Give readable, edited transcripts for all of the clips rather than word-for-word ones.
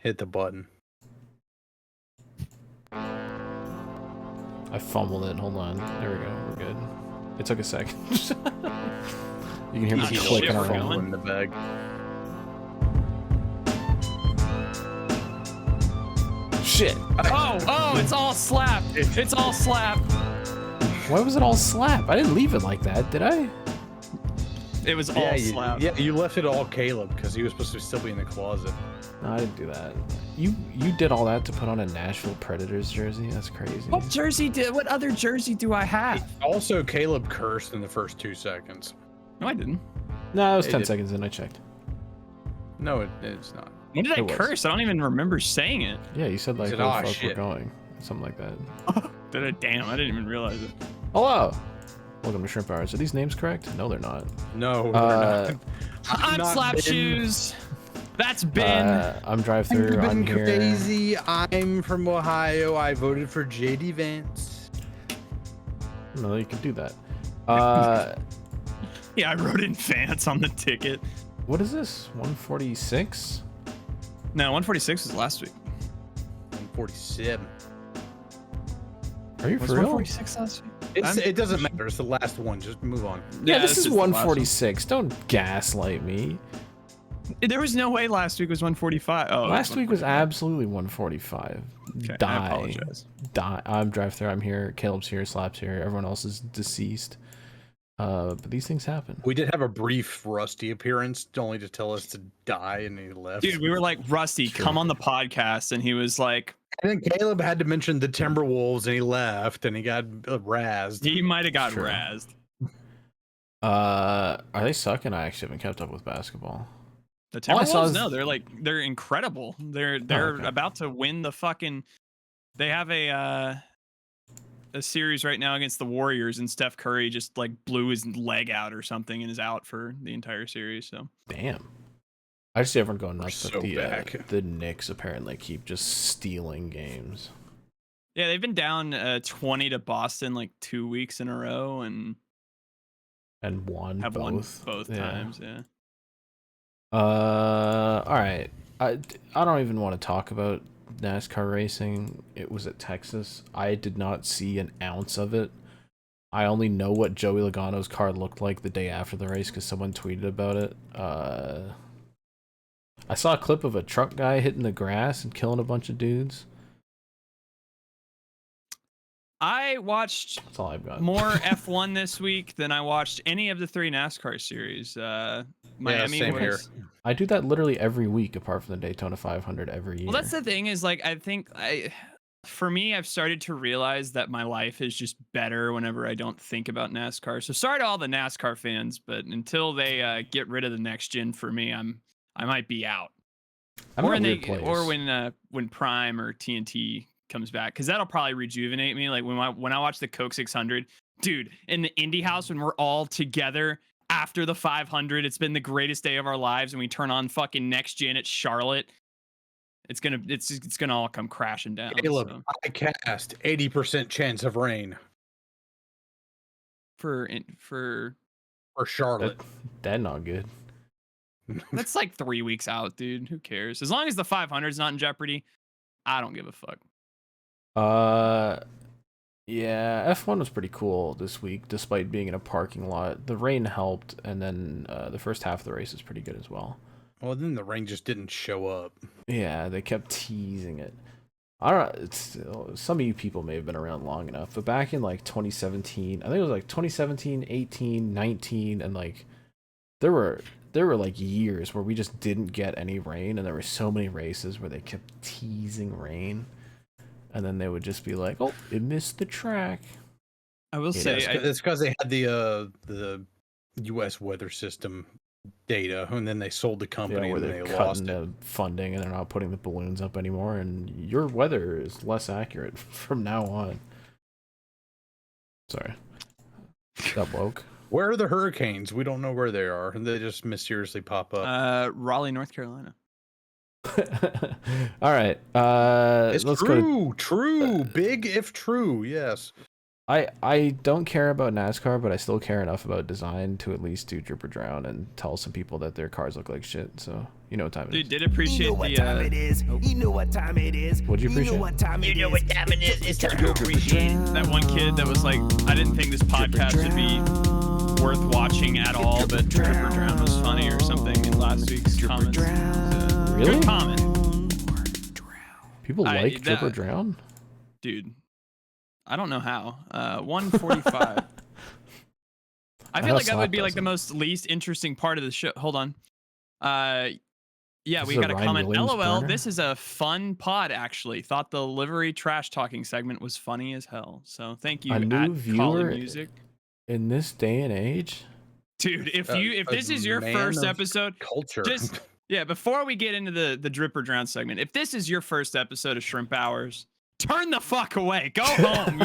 Hit the button. I fumbled it. Hold on. There we go. We're good. It took a second. You can hear me clicking around in the bag. Shit. Oh, it's all slap. It's all slap. Why was it all slap? I didn't leave it like that, did I? It was all slap. Yeah, you left it all Caleb because he was supposed to still be in the closet. No, I didn't do that. You did all that to put on a Nashville Predators jersey? That's crazy. What other jersey do I have? Also, Caleb cursed in the first 2 seconds. No, I didn't. No, it was 10 seconds in. I checked. No, it's not. When did I curse? I don't even remember saying it. Yeah, you said like, "Oh fuck, we're going," something like that. Did I? Damn, I didn't even realize it. Hello. Welcome to Shrimp Hours. Are these names correct? No, they're not. No, they're not. I'm Slap Shoes. That's Ben. I'm Drive Through. I'm here. Crazy. I'm from Ohio. I voted for JD Vance. No, you can do that. Yeah, I wrote in Vance on the ticket. What is this? 146? No, 146 was last week. 147. Are you Was for real? 146 last week? It doesn't matter. It's the last one. Just move on. Yeah, this is 146. Don't gaslight me. There was no way last week was 145. Oh, last week was absolutely 145. Okay, Die. I apologize. Die. I'm Drive Through. I'm here. Caleb's here. Slap's here. Everyone else is deceased. But these things happen. We did have a brief Rusty appearance, only to tell us to die, and he left. Dude, we were like, Rusty, come on the podcast, and he was like. And then Caleb had to mention the Timberwolves, and he left, and he got razzed. He might have got razzed. Are they sucking? I actually haven't kept up with basketball. The Timberwolves, no, they're incredible. They're about to win the fucking. They have a series right now against the Warriors, and Steph Curry just like blew his leg out or something and is out for the entire series. So damn. I just see everyone going nuts that so the Knicks apparently keep just stealing games. Yeah, they've been down 20 to Boston like 2 weeks in a row and won both times. Yeah. All right. I don't even want to talk about NASCAR racing. It was at Texas. I did not see an ounce of it. I only know what Joey Logano's car looked like the day after the race because someone tweeted about it. I saw a clip of a truck guy hitting the grass and killing a bunch of dudes. I watched That's all I've got. more F1 this week than I watched any of the 3 NASCAR series. Miami was. I do that literally every week, apart from the Daytona 500 every year. Well, that's the thing is like for me, I've started to realize that my life is just better whenever I don't think about NASCAR. So sorry to all the NASCAR fans, but until they get rid of the next gen for me, I might be out. Or when Prime or TNT comes back, because that'll probably rejuvenate me. Like when I watch the Coke 600, dude, in the Indie House when we're all together after the 500, it's been the greatest day of our lives, and we turn on fucking next gen at Charlotte. It's gonna all come crashing down. Caleb, I cast 80% chance of rain for Charlotte. That's not good. That's like 3 weeks out, dude. Who cares? As long as the 500's not in jeopardy, I don't give a fuck. Yeah, F1 was pretty cool this week, despite being in a parking lot. The rain helped, and then the first half of the race is pretty good as well. Well, then the rain just didn't show up. Yeah, they kept teasing it. I don't know. Some of you people may have been around long enough, but back in like 2017, I think it was like 2017, 18, 19, and like there were like years where we just didn't get any rain, and there were so many races where they kept teasing rain, and then they would just be like, "Oh, it missed the track." I will say it's because they had the U.S. weather system data, and then they sold the company where and they're they cutting lost the funding and they're not putting the balloons up anymore, and your weather is less accurate from now on. Sorry, got woke. Where are the hurricanes? We don't know where they are, and they just mysteriously pop up. Raleigh, North Carolina. All right, it's let's true. go. True, big if true. Yes. I don't care about NASCAR, but I still care enough about design to at least do Drip or Drown and tell some people that their cars look like shit. So you know what time it is. Dude, did appreciate You know what time it is. You know what time it is. What'd you appreciate? You know what time it is. It's time to appreciate. that one kid that was like, I didn't think this podcast would be worth watching at all, but Drip or Drown was funny or something in last week's comments. Really? Good comment. People like Drip or Drown? Dude, I don't know how. 145. I feel like that would be like the most least interesting part of the show. Hold on. Yeah, This we is a got a Ryan comment. Williams LOL, corner? this is a fun pod, actually. Thought the livery trash talking segment was funny as hell. So thank you, A new at Colin viewer Music. in this day and age? Dude, if this is your man first of episode, culture. just yeah, before we get into the Drip or Drown segment, if this is your first episode of Shrimp Hours, turn the fuck away. Go home.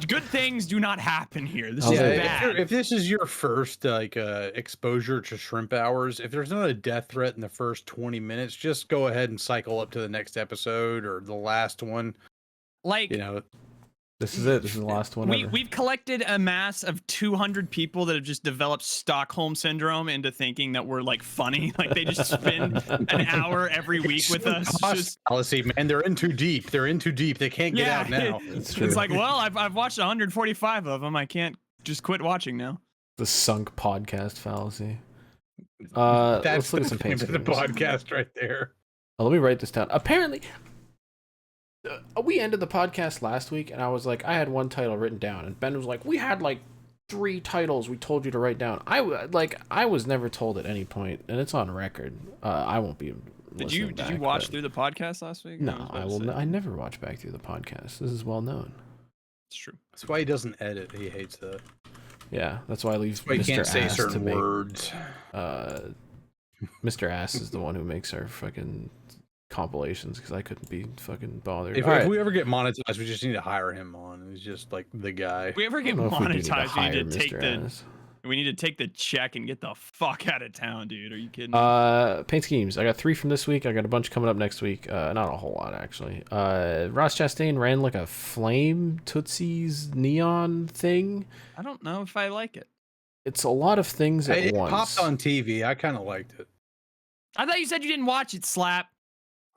Good things do not happen here. This is bad. if this is your first exposure to Shrimp Hours, if there's not a death threat in the first 20 minutes, just go ahead and cycle up to the next episode or the last one. Like, You know, This is it. This is the last one ever. we've collected a mass of 200 people that have just developed Stockholm syndrome into thinking that we're like funny. Like they just spend an hour every week with us. Just, fallacy, man. They're in too deep. They're in too deep. They can't get out now. It's true. it's like, well, I've watched 145 of them. I can't just quit watching now. The sunk podcast fallacy. That's Let's look at some the name paint of the schemes. podcast right there. Oh, let me write this down. Apparently, we ended the podcast last week, and I was like, I had one title written down, and Ben was like, we had like 3 titles we told you to write down. I was never told at any point, and it's on record. I won't be. Did you watch through the podcast last week? No, I will. I never watch back through the podcast. This is well known. It's true. That's why he doesn't edit. He hates that. Yeah, that's why I leave That's why he Mr. can't say Ass to certain make. words. Mr. Ass is the one who makes our fucking compilations because I couldn't be fucking bothered. If, All if right. we ever get monetized, we just need to hire him on. He's just like the guy. If we ever I get don't know if we do need to monetized, we hire need to take Mr. Ass. we need to take the check and get the fuck out of town, dude. Are you kidding? Paint schemes. I got 3 from this week. I got a bunch coming up next week. Not a whole lot actually. Ross Chastain ran like a flame Tootsie's neon thing. I don't know if I like it. It's a lot of things at It once. popped on TV. I kind of liked it. I thought you said you didn't watch it, Slap.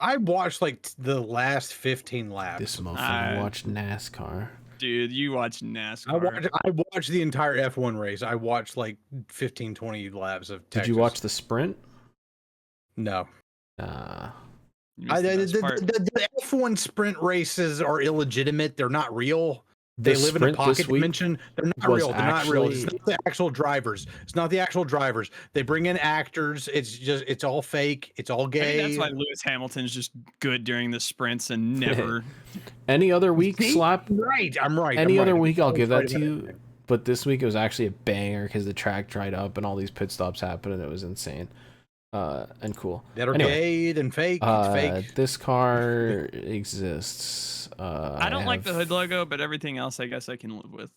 I watched like the last 15 laps. This motherfucker I- watched NASCAR. Dude, you watch NASCAR. I watched the entire F1 race. I watched like 15, 20 laps of Texas. Did you watch the sprint? No. You I, missed the best part. the F1 sprint races are illegitimate. They're not real. They The live in a sprint pocket this week dimension. They're not was real. They're not real. It's actually- not the actual drivers. It's not the actual drivers. They bring in actors. It's all fake. It's all Maybe gay. that's why Lewis Hamilton's just good during the sprints and never. Any other week, See? Slap? Right. I'm right. Any I'm other right. week, I'll give that Right to about you. But this week, it was actually a banger because the track dried up and all these pit stops happened, and it was insane and cool. That are Anyway, gay than fake. It's fake. This car exists. I don't like the have- hood logo, but everything else I guess I can live with.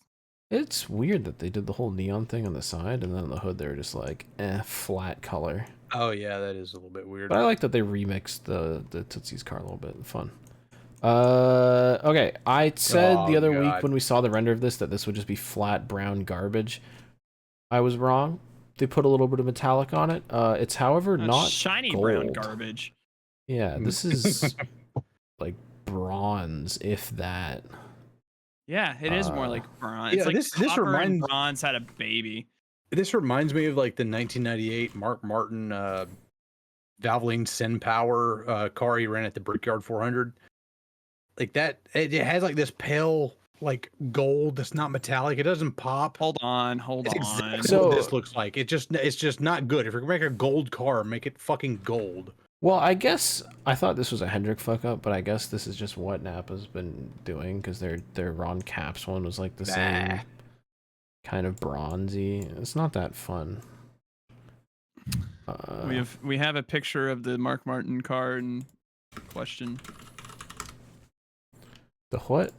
It's weird that they did the whole neon thing on the side, and then on the hood they were just like, flat color. Oh yeah, that is a little bit weird. But I like that they remixed the Tootsie's car a little bit. Fun. Okay. I said Oh, the other week God. when we saw the render of this that this would just be flat brown garbage. I was wrong. They put a little bit of metallic on it. It's however not shiny brown gold. garbage. Yeah, this is like bronze, if that. Yeah, it is more like bronze. It's yeah, like this copper and reminds- bronze had a baby. This reminds me of like the 1998 Mark Martin Valvoline Sen Power car he ran at the Brickyard 400. Like that, it has like this pale like gold that's not metallic. It doesn't pop. Hold on. It's on. exactly So- what this looks like. It's just not good. If you're gonna make a gold car, make it fucking gold. Well, I guess I thought this was a Hendrick fuck up, but I guess this is just what Napa's been doing because their Ron Caps one was like the same kind of bronzy. It's not that fun. We have a picture of the Mark Martin car in question. The what?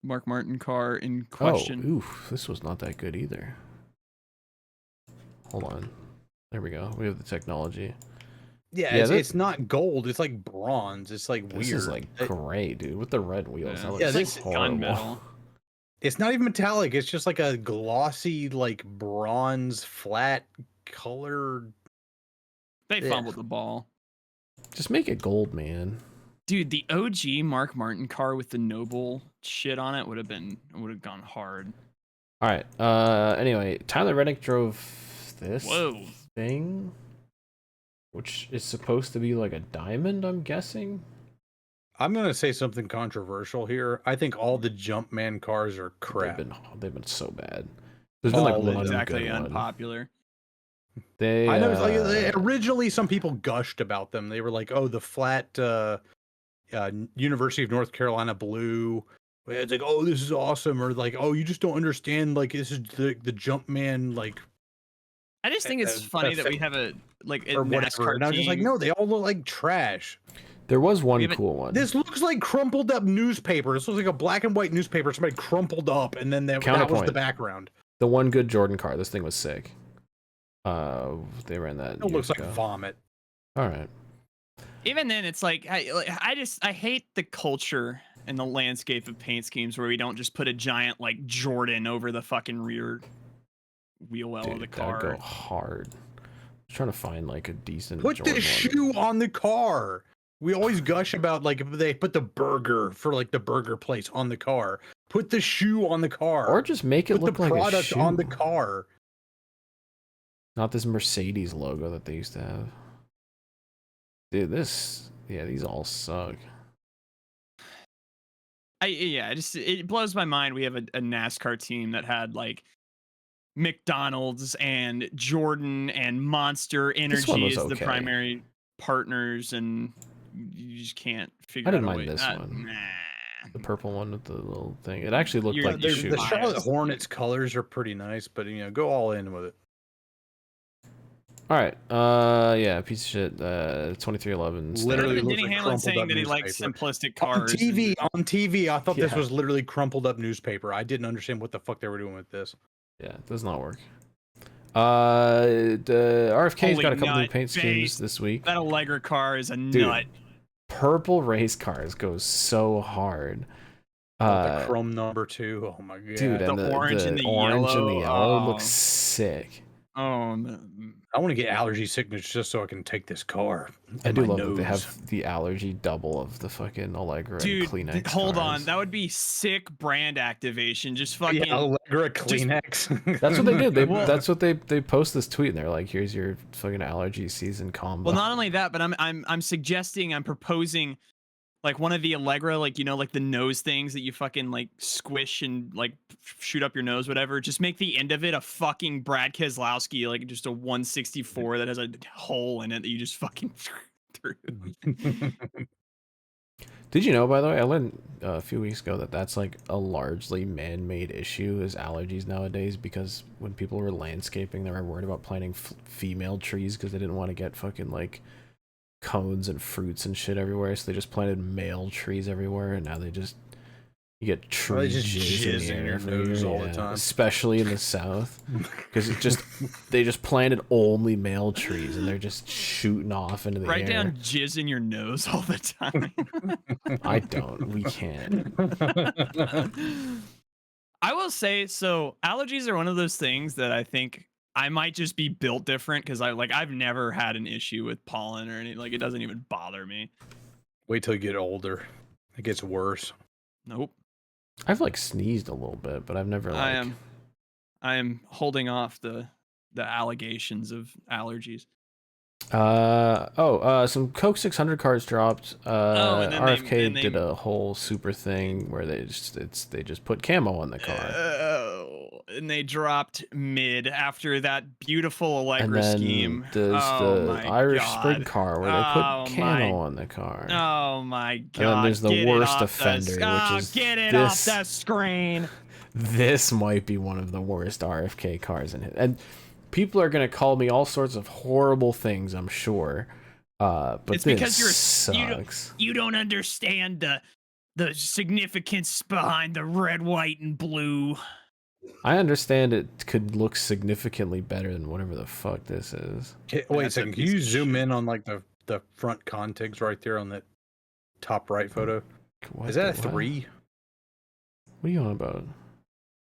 Mark Martin car in question. Oh, oof, this was not that good either. Hold on. There we go. We have the technology. Yeah, it's not gold. It's like bronze. It's like weird. This is like gray, dude, with the red wheels. That looks it's like horrible. gunmetal. It's not even metallic. It's just like a glossy, like bronze flat color. They fumbled the ball. Just make it gold, man. Dude, the OG Mark Martin car with the Noble shit on it would have gone hard. All right. Anyway, Tyler Reddick drove this thing, which is supposed to be like a diamond, I'm guessing. I'm gonna say something controversial here. I think all the Jumpman cars are crap. They've been so bad. There's been like one exactly good one. unpopular. I know. Like, originally, some people gushed about them. They were like, "Oh, the flat University of North Carolina blue." It's like, "Oh, this is awesome," or like, "Oh, you just don't understand. Like, this is the Jumpman like." I just think it's funny that we have a whatever. And I was just like, no, they all look like trash. There was one cool one. This looks like crumpled up newspaper. This looks like a black and white newspaper. Somebody crumpled up, and then that was the background. The one good Jordan car. This thing was sick. They ran that. It looks like vomit. All right. Even then, it's like I hate the culture and the landscape of paint schemes where we don't just put a giant like Jordan over the fucking rear wheel well of the car. That'd go hard. I'm trying to find like a decent. Put Jordan the shoe on the car. We always gush about like if they put the burger for like the burger place on the car. Put the shoe on the car, or just make it look like a shoe. Put the product on the car. Not this Mercedes logo that they used to have. Dude, these all suck. It blows my mind. We have a NASCAR team that had like McDonald's and Jordan and Monster Energy as the primary partners, and you just can't figure out a way. I didn't mind this one. The purple one with the little thing. It actually looked like the Charlotte Hornets colors are pretty nice, but go all in with it. All right. Yeah, piece of shit. 2311. Literally Denny Hamlin saying that he likes simplistic cars. On TV, I thought this was literally crumpled up newspaper. I didn't understand what the fuck they were doing with this. Yeah, it does not work. The RFK's got a couple new paint schemes this week. That Allegra car is a nut. Purple race cars goes so hard. The chrome number 2. Oh my god. Dude, and the orange and the yellow looks sick. Oh, I want to get allergy sickness just so I can take this car. I do love that they have the allergy double of the fucking Allegra and Kleenex. Hold on, that would be sick brand activation. Just fucking Allegra Kleenex. That's what they did. That's what they post this tweet and they're like, "Here's your fucking allergy season combo." Well, not only that, but I'm proposing like one of the Allegra, like like the nose things that you fucking like squish and like shoot up your nose, whatever. Just make the end of it a fucking Brad Keselowski, like just a 164 that has a hole in it that you just fucking through. Did you know, by the way, I learned a few weeks ago that that's like a largely man-made issue is allergies nowadays, because when people were landscaping, they were worried about planting female trees because they didn't want to get fucking like cones and fruits and shit everywhere, so they just planted male trees everywhere, and now you get tree jizz in your nose all the time, especially in the South, because they just planted only male trees and they're just shooting off into the air. Write down jizz in your nose all the time. I don't. We can't. I will say, so allergies are one of those things that I think I might just be built different, because I've never had an issue with pollen or anything. Like, it doesn't even bother me. Wait till you get older. It gets worse. Nope. I've like sneezed a little bit, but I've never like. I am holding off the allegations of allergies. Some Coke 600 cards dropped. And then RFK did a whole super thing where they just put camo on the car. And they dropped mid after that beautiful Allegra scheme. There's the Irish Spring car where they put camo on the car. Oh my god! And then there's the worst offender, which is get it off the screen. This might be one of the worst RFK cars in it, and people are gonna call me all sorts of horrible things, I'm sure. But it's because you don't understand the significance behind the red, white, and blue. I understand it could look significantly better than whatever the fuck this is. Wait a second, can you zoom in on like the front contigs right there on that top right photo. What Is that a the- what? 3? What are you on about?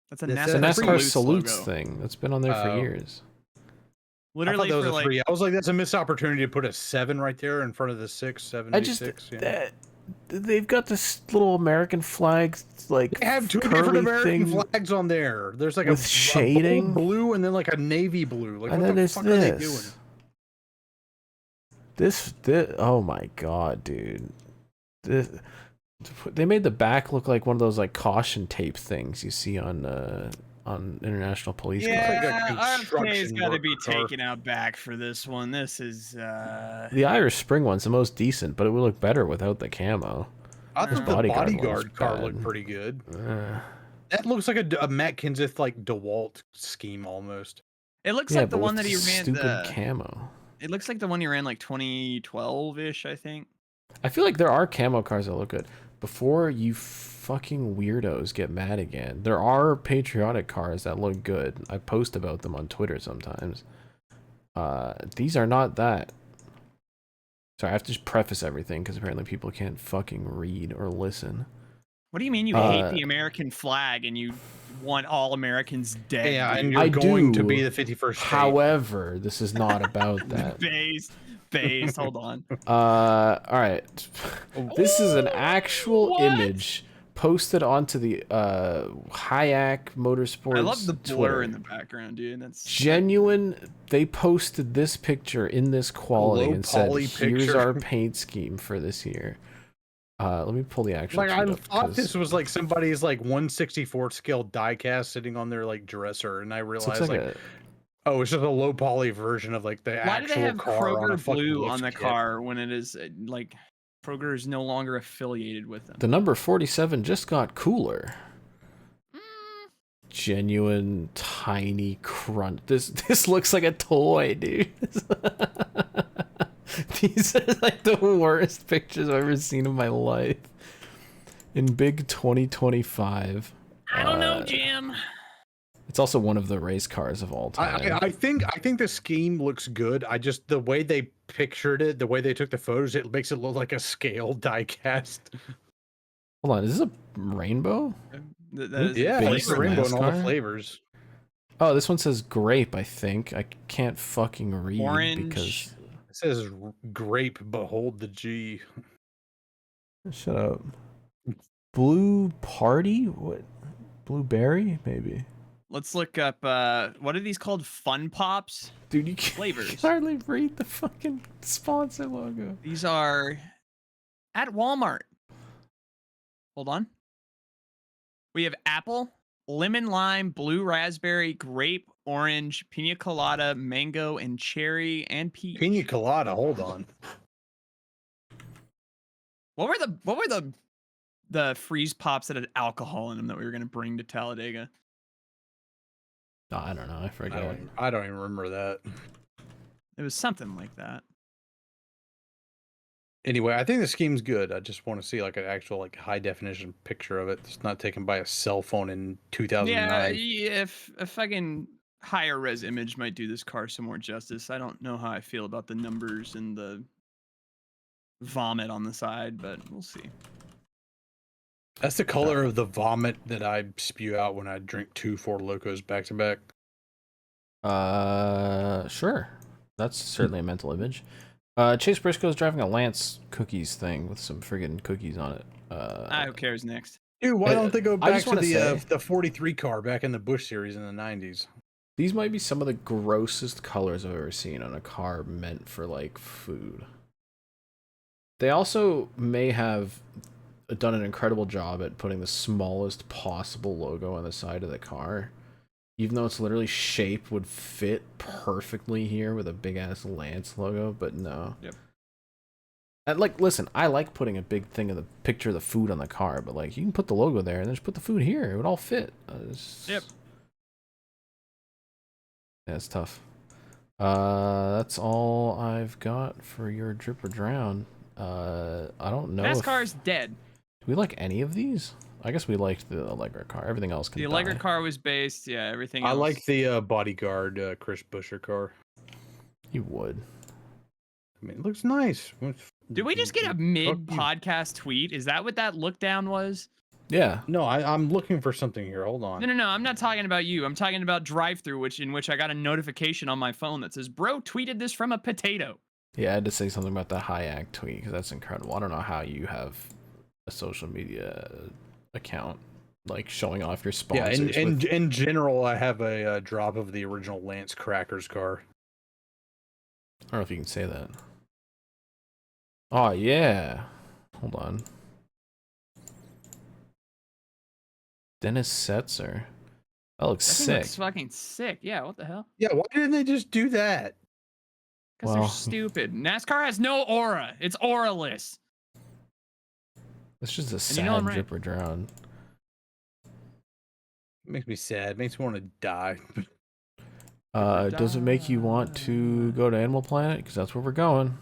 That's a It's The a NASCAR, NASCAR salutes salutes logo. thing that's been on there for Oh. years. Literally I thought that was for a like 3. I was like, that's a missed opportunity to put a 7 right there in front of the 6, 7, I 8, just 6. You know? that they've got this little American flag like They have 2 curly different American thing, flags on there. There's like with a shading. bold blue and then like a navy blue. Like, and what then the there's fuck are they doing? this. Oh my god, dude! They made the back look like one of those like caution tape things you see on international police cars. like a RFK's construction got to be worker car. taken out back for this one. This is The Irish Spring one's the most decent, but it would look better without the camo. I thought the Bodyguard one was bodyguard car bad. looked pretty good. Uh, That looks like a Matt Kenseth like DeWalt scheme almost. It looks yeah, like the but one with that he ran. stupid camo. It looks like the one he ran like 2012-ish, I think. I feel like there are camo cars that look good. Before you fucking weirdos get mad again, there are patriotic cars that look good. I post about them on Twitter sometimes. These are not that. Sorry, I have to just preface everything because apparently people can't fucking read or listen. What do you mean you hate the American flag and you want all Americans dead? Yeah, dude? and you're I going to do. be the 51st state. However, this is not about that. Based. Hold on. All right. This is an actual image posted onto the Hayak Motorsports. I love the blur Twitter. in the background, dude. That's Genuine. They posted this picture in this quality low and said, poly "Here's picture." our paint scheme for this year." Let me pull the actual. Like I tweet up, thought 'cause this was like somebody's like 1/64 scale diecast sitting on their like dresser, and I this realized looks like, a- oh, it's just a low poly version of like the why do actual they have car on a Kroger fucking blue lift on the kit. car when it is like Kroger is no longer affiliated with them? the number 47 just got cooler. Genuine tiny crunch. This looks like a toy, dude. These are like the worst pictures I've ever seen in my life. In big 2025. I don't know, Jim. It's also one of the race cars of all time. I think the scheme looks good. I just the way they pictured it, the way they took the photos, it makes it look like a scale diecast. Hold on, is this a rainbow? That is Yeah, Base it's the rainbow and all the NASCAR? flavors. Oh, this one says grape, I think. I can't fucking read Orange. because... It says grape, behold the G. Shut up. Blue party? What? Blueberry? Maybe. Let's look up. What are these called? Fun Pops. Dude, you can't Flavors. hardly read the fucking sponsor logo. These are at Walmart. Hold on. We have apple, lemon lime, blue raspberry, grape, orange, pina colada, mango, and cherry, and peach. Pina colada, hold on. What were the freeze pops that had alcohol in them that we were gonna bring to Talladega? Oh, I don't know. I forget. I don't even remember that. It was something like that. Anyway, I think the scheme's good. I just want to see like an actual like high definition picture of it. It's not taken by a cell phone in 2009. Yeah, if a fucking higher res image might do this car some more justice. I don't know how I feel about the numbers and the vomit on the side, but we'll see. That's the color of the vomit that I spew out when I drink 2 Four Locos back to back. Sure. That's certainly a mental image. Chase Briscoe's driving a Lance cookies thing with some friggin' cookies on it. Who cares next? Dude, why don't they go I back just to wanna say- the 43 car back in the Busch series in the 90s? These might be some of the grossest colors I've ever seen on a car meant for, like, food. They also may have done an incredible job at putting the smallest possible logo on the side of the car. Even though it's literally shape would fit perfectly here with a big-ass Lance logo, but no. Yep. And, like, listen, I like putting a big thing of the picture of the food on the car, but, like, you can put the logo there and then just put the food here. It would all fit. Yep. Yeah, it's tough. That's all I've got for your drip or drown. I don't know. NASCAR's dead. Do we like any of these? I guess we liked the Allegra car. Everything else can The Allegra die. car was based. Yeah, everything. I else. like the bodyguard Chris Buescher car. You would. I mean, it looks nice. Did we just get a mid-podcast tweet? Is that what that look down was? Yeah. No, I'm looking for something here. Hold on. No. I'm not talking about you. I'm talking about drive-through, in which I got a notification on my phone that says, "Bro tweeted this from a potato." Yeah, I had to say something about the Hayek tweet because that's incredible. I don't know how you have a social media account like showing off your sponsors. Yeah, in general, I have a drop of the original Lance Crackers car. I don't know if you can say that. Oh yeah, hold on. Dennis Setzer. That looks That thing sick. looks fucking sick. Yeah, what the hell? Yeah, why didn't they just do that? Because they're stupid. NASCAR has no aura. It's auraless. It's just a And sad you know I'm right. drip or drown. It makes me sad. It makes me want to die. Does it make you want to go to Animal Planet? Because that's where we're going.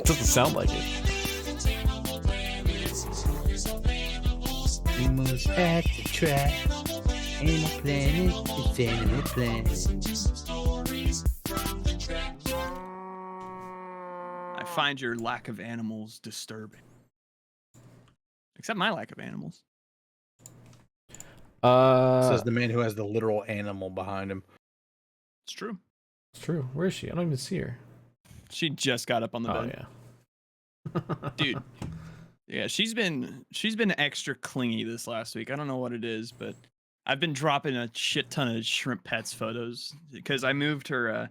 Doesn't sound like it. Almost at the track. Animal Planet, it's Animal Planet. I find your lack of animals disturbing. Except my lack of animals. Says the man who has the literal animal behind him. It's true. It's true. Where is she? I don't even see her. She just got up on the bed. Yeah. Dude. Yeah, she's been extra clingy this last week. I don't know what it is, but I've been dropping a shit ton of shrimp pets photos because I moved her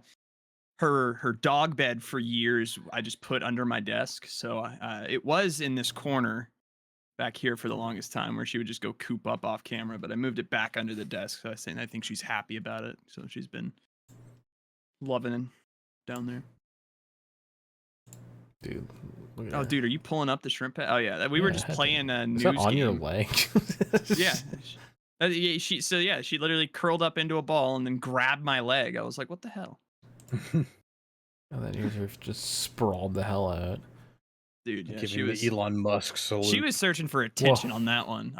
her dog bed for years. I just put under my desk, so it was in this corner back here for the longest time where she would just go coop up off camera, but I moved it back under the desk. So I think she's happy about it. So she's been loving it down there. Dude, look at Oh, her. dude, are you pulling up the shrimp pet? Oh yeah, we were just playing a news Is that on game. your leg? Yeah. She literally curled up into a ball and then grabbed my leg. I was like, what the hell? And then yours are just sprawled the hell out. Dude, yeah, Giving she was the Elon Musk salute. She was searching for attention on that one.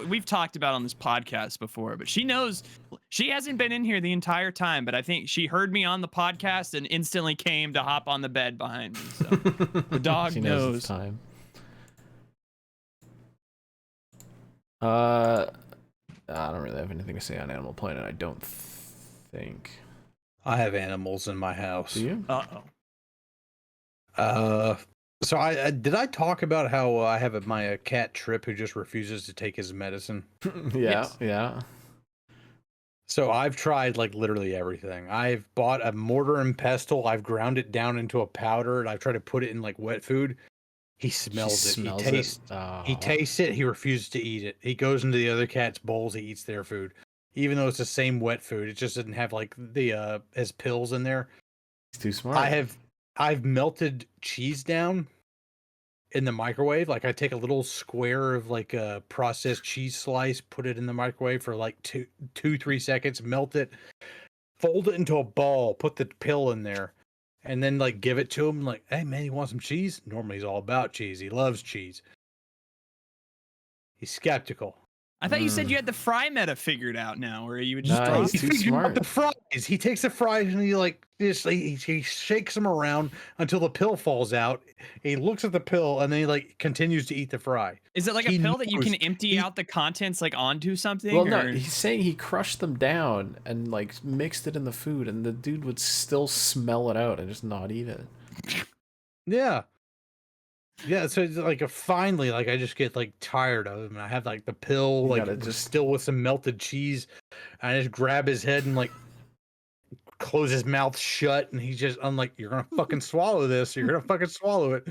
We've talked about on this podcast before, but she knows she hasn't been in here the entire time, but I think she heard me on the podcast and instantly came to hop on the bed behind me. So the dog She knows. it's time. I don't really have anything to say on Animal Planet, I don't think. I have animals in my house. Do you? So I did I talk about how I have my cat Trip who just refuses to take his medicine? Yeah. So I've tried like literally everything. I've bought a mortar and pestle. I've ground it down into a powder, and I've tried to put it in like wet food. He smells it. He tastes it. He refuses to eat it. He goes into the other cat's bowls. He eats their food, even though it's the same wet food. It just doesn't have like the as pills in there. He's too smart. I've melted cheese down in the microwave. Like I take a little square of like a processed cheese slice, put it in the microwave for like 3 seconds, melt it, fold it into a ball, put the pill in there, and then like give it to him. Like, hey man, you want some cheese? Normally he's all about cheese. He loves cheese. He's skeptical. I thought you said you had the fry meta figured out now, where you would just Nice. drop He's too He smart. the fries. He takes the fries and he like just he shakes them around until the pill falls out. He looks at the pill and then he like continues to eat the fry. Is it like He a pill that you can knows- empty out the contents like onto something? Well, no, or- he's saying he crushed them down and like mixed it in the food, and the dude would still smell it out and just not eat it. Yeah. Yeah, so it's like finally, like I just get like tired of him. And I have like the pill, You like gotta just still with some melted cheese. I just grab his head and like close his mouth shut, and he's just, I'm like, you're gonna fucking swallow this. You're gonna fucking swallow it.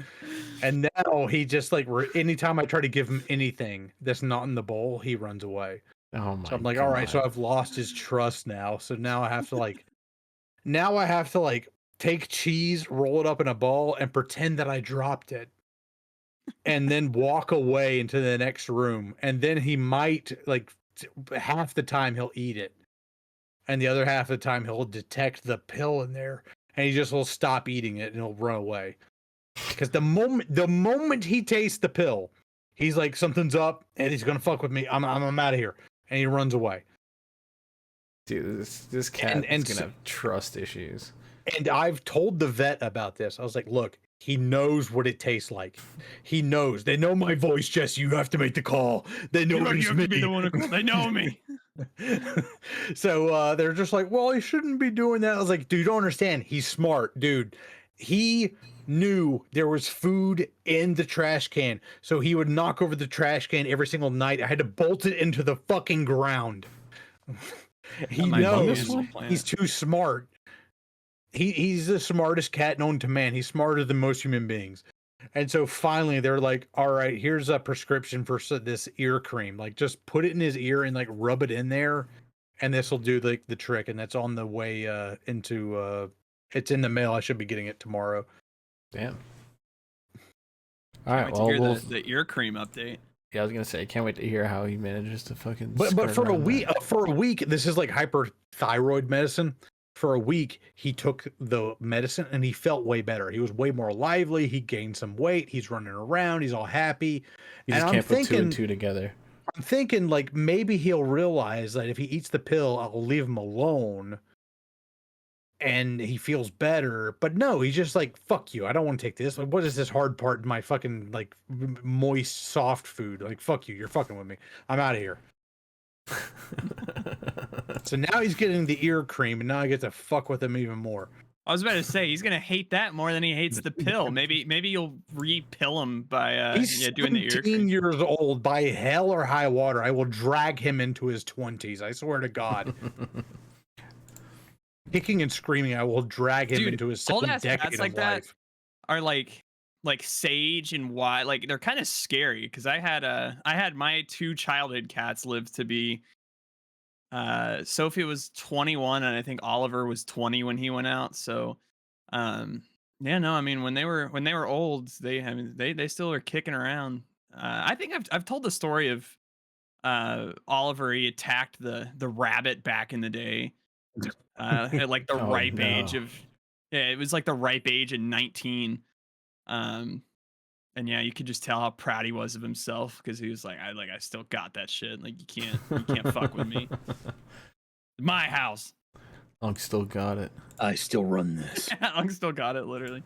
And now he just like, anytime I try to give him anything that's not in the bowl, he runs away. Oh my! So I'm like, all right, so I've lost his trust now. So now I have to like, take cheese, roll it up in a ball, and pretend that I dropped it. And then walk away into the next room, and then he might like half the time he'll eat it, and the other half of the time he'll detect the pill in there, and he just will stop eating it and he'll run away. Because the moment he tastes the pill, he's like, something's up and he's gonna fuck with me. I'm out of here, and he runs away. Dude, this cat and is gonna so- have trust issues. And I've told the vet about this. I was like, look, he knows what it tastes like. He knows. They know my voice, Jesse. You have to make the call. They know You it's have me. to be the one to call. They know me. So they're just like, well, he shouldn't be doing that. I was like, dude, you don't understand. He's smart, dude. He knew there was food in the trash can, so he would knock over the trash can every single night. I had to bolt it into the fucking ground. He might be knows useful plan. he's too smart. He's the smartest cat known to man. He's smarter than most human beings. And so finally they're like, all right, here's a prescription for this ear cream. Like, just put it in his ear and like rub it in there, and this will do like the trick. And that's on the way into it's in the mail. I should be getting it tomorrow. Damn. Can't All right, wait well, to hear we'll the ear cream update. yeah, I was gonna say, I can't wait to hear how he manages to fucking. But skirt for a around week, that. this is like hyperthyroid medicine. For a week, he took the medicine and he felt way better. He was way more lively. He gained some weight. He's running around. He's all happy. You And just I'm can't put two thinking, and two together. I'm thinking like maybe he'll realize that if he eats the pill, I'll leave him alone, and he feels better. But no, he's just like, fuck you. I don't want to take this. Like, what is this hard part in my fucking like moist, soft food? Like, fuck you. You're fucking with me. I'm out of here. So now he's getting the ear cream, and now I get to fuck with him even more. I was about to say he's gonna hate that more than he hates the pill. Maybe you'll re-pill him by He's doing the ear 17 cream. years old. By hell or high water, I will drag him into his 20s. I swear to God. Kicking and screaming, I will drag him Dude, into his old second ass decade cats of like that life. are like sage and why like they're kind of scary because I had my two childhood cats live to be Sophie was 21 and I think Oliver was 20 when he went out. So yeah, no, I mean when they were old, they still are kicking around. I think I've told the story of Oliver. He attacked the rabbit back in the day at like the Oh, ripe age no. of yeah, it was like the ripe age of 19. Um and yeah, you could just tell how proud he was of himself because he was like, I still got that shit. Like you can't fuck with me. My house. Unc still got it. I still run this. I still got it, literally.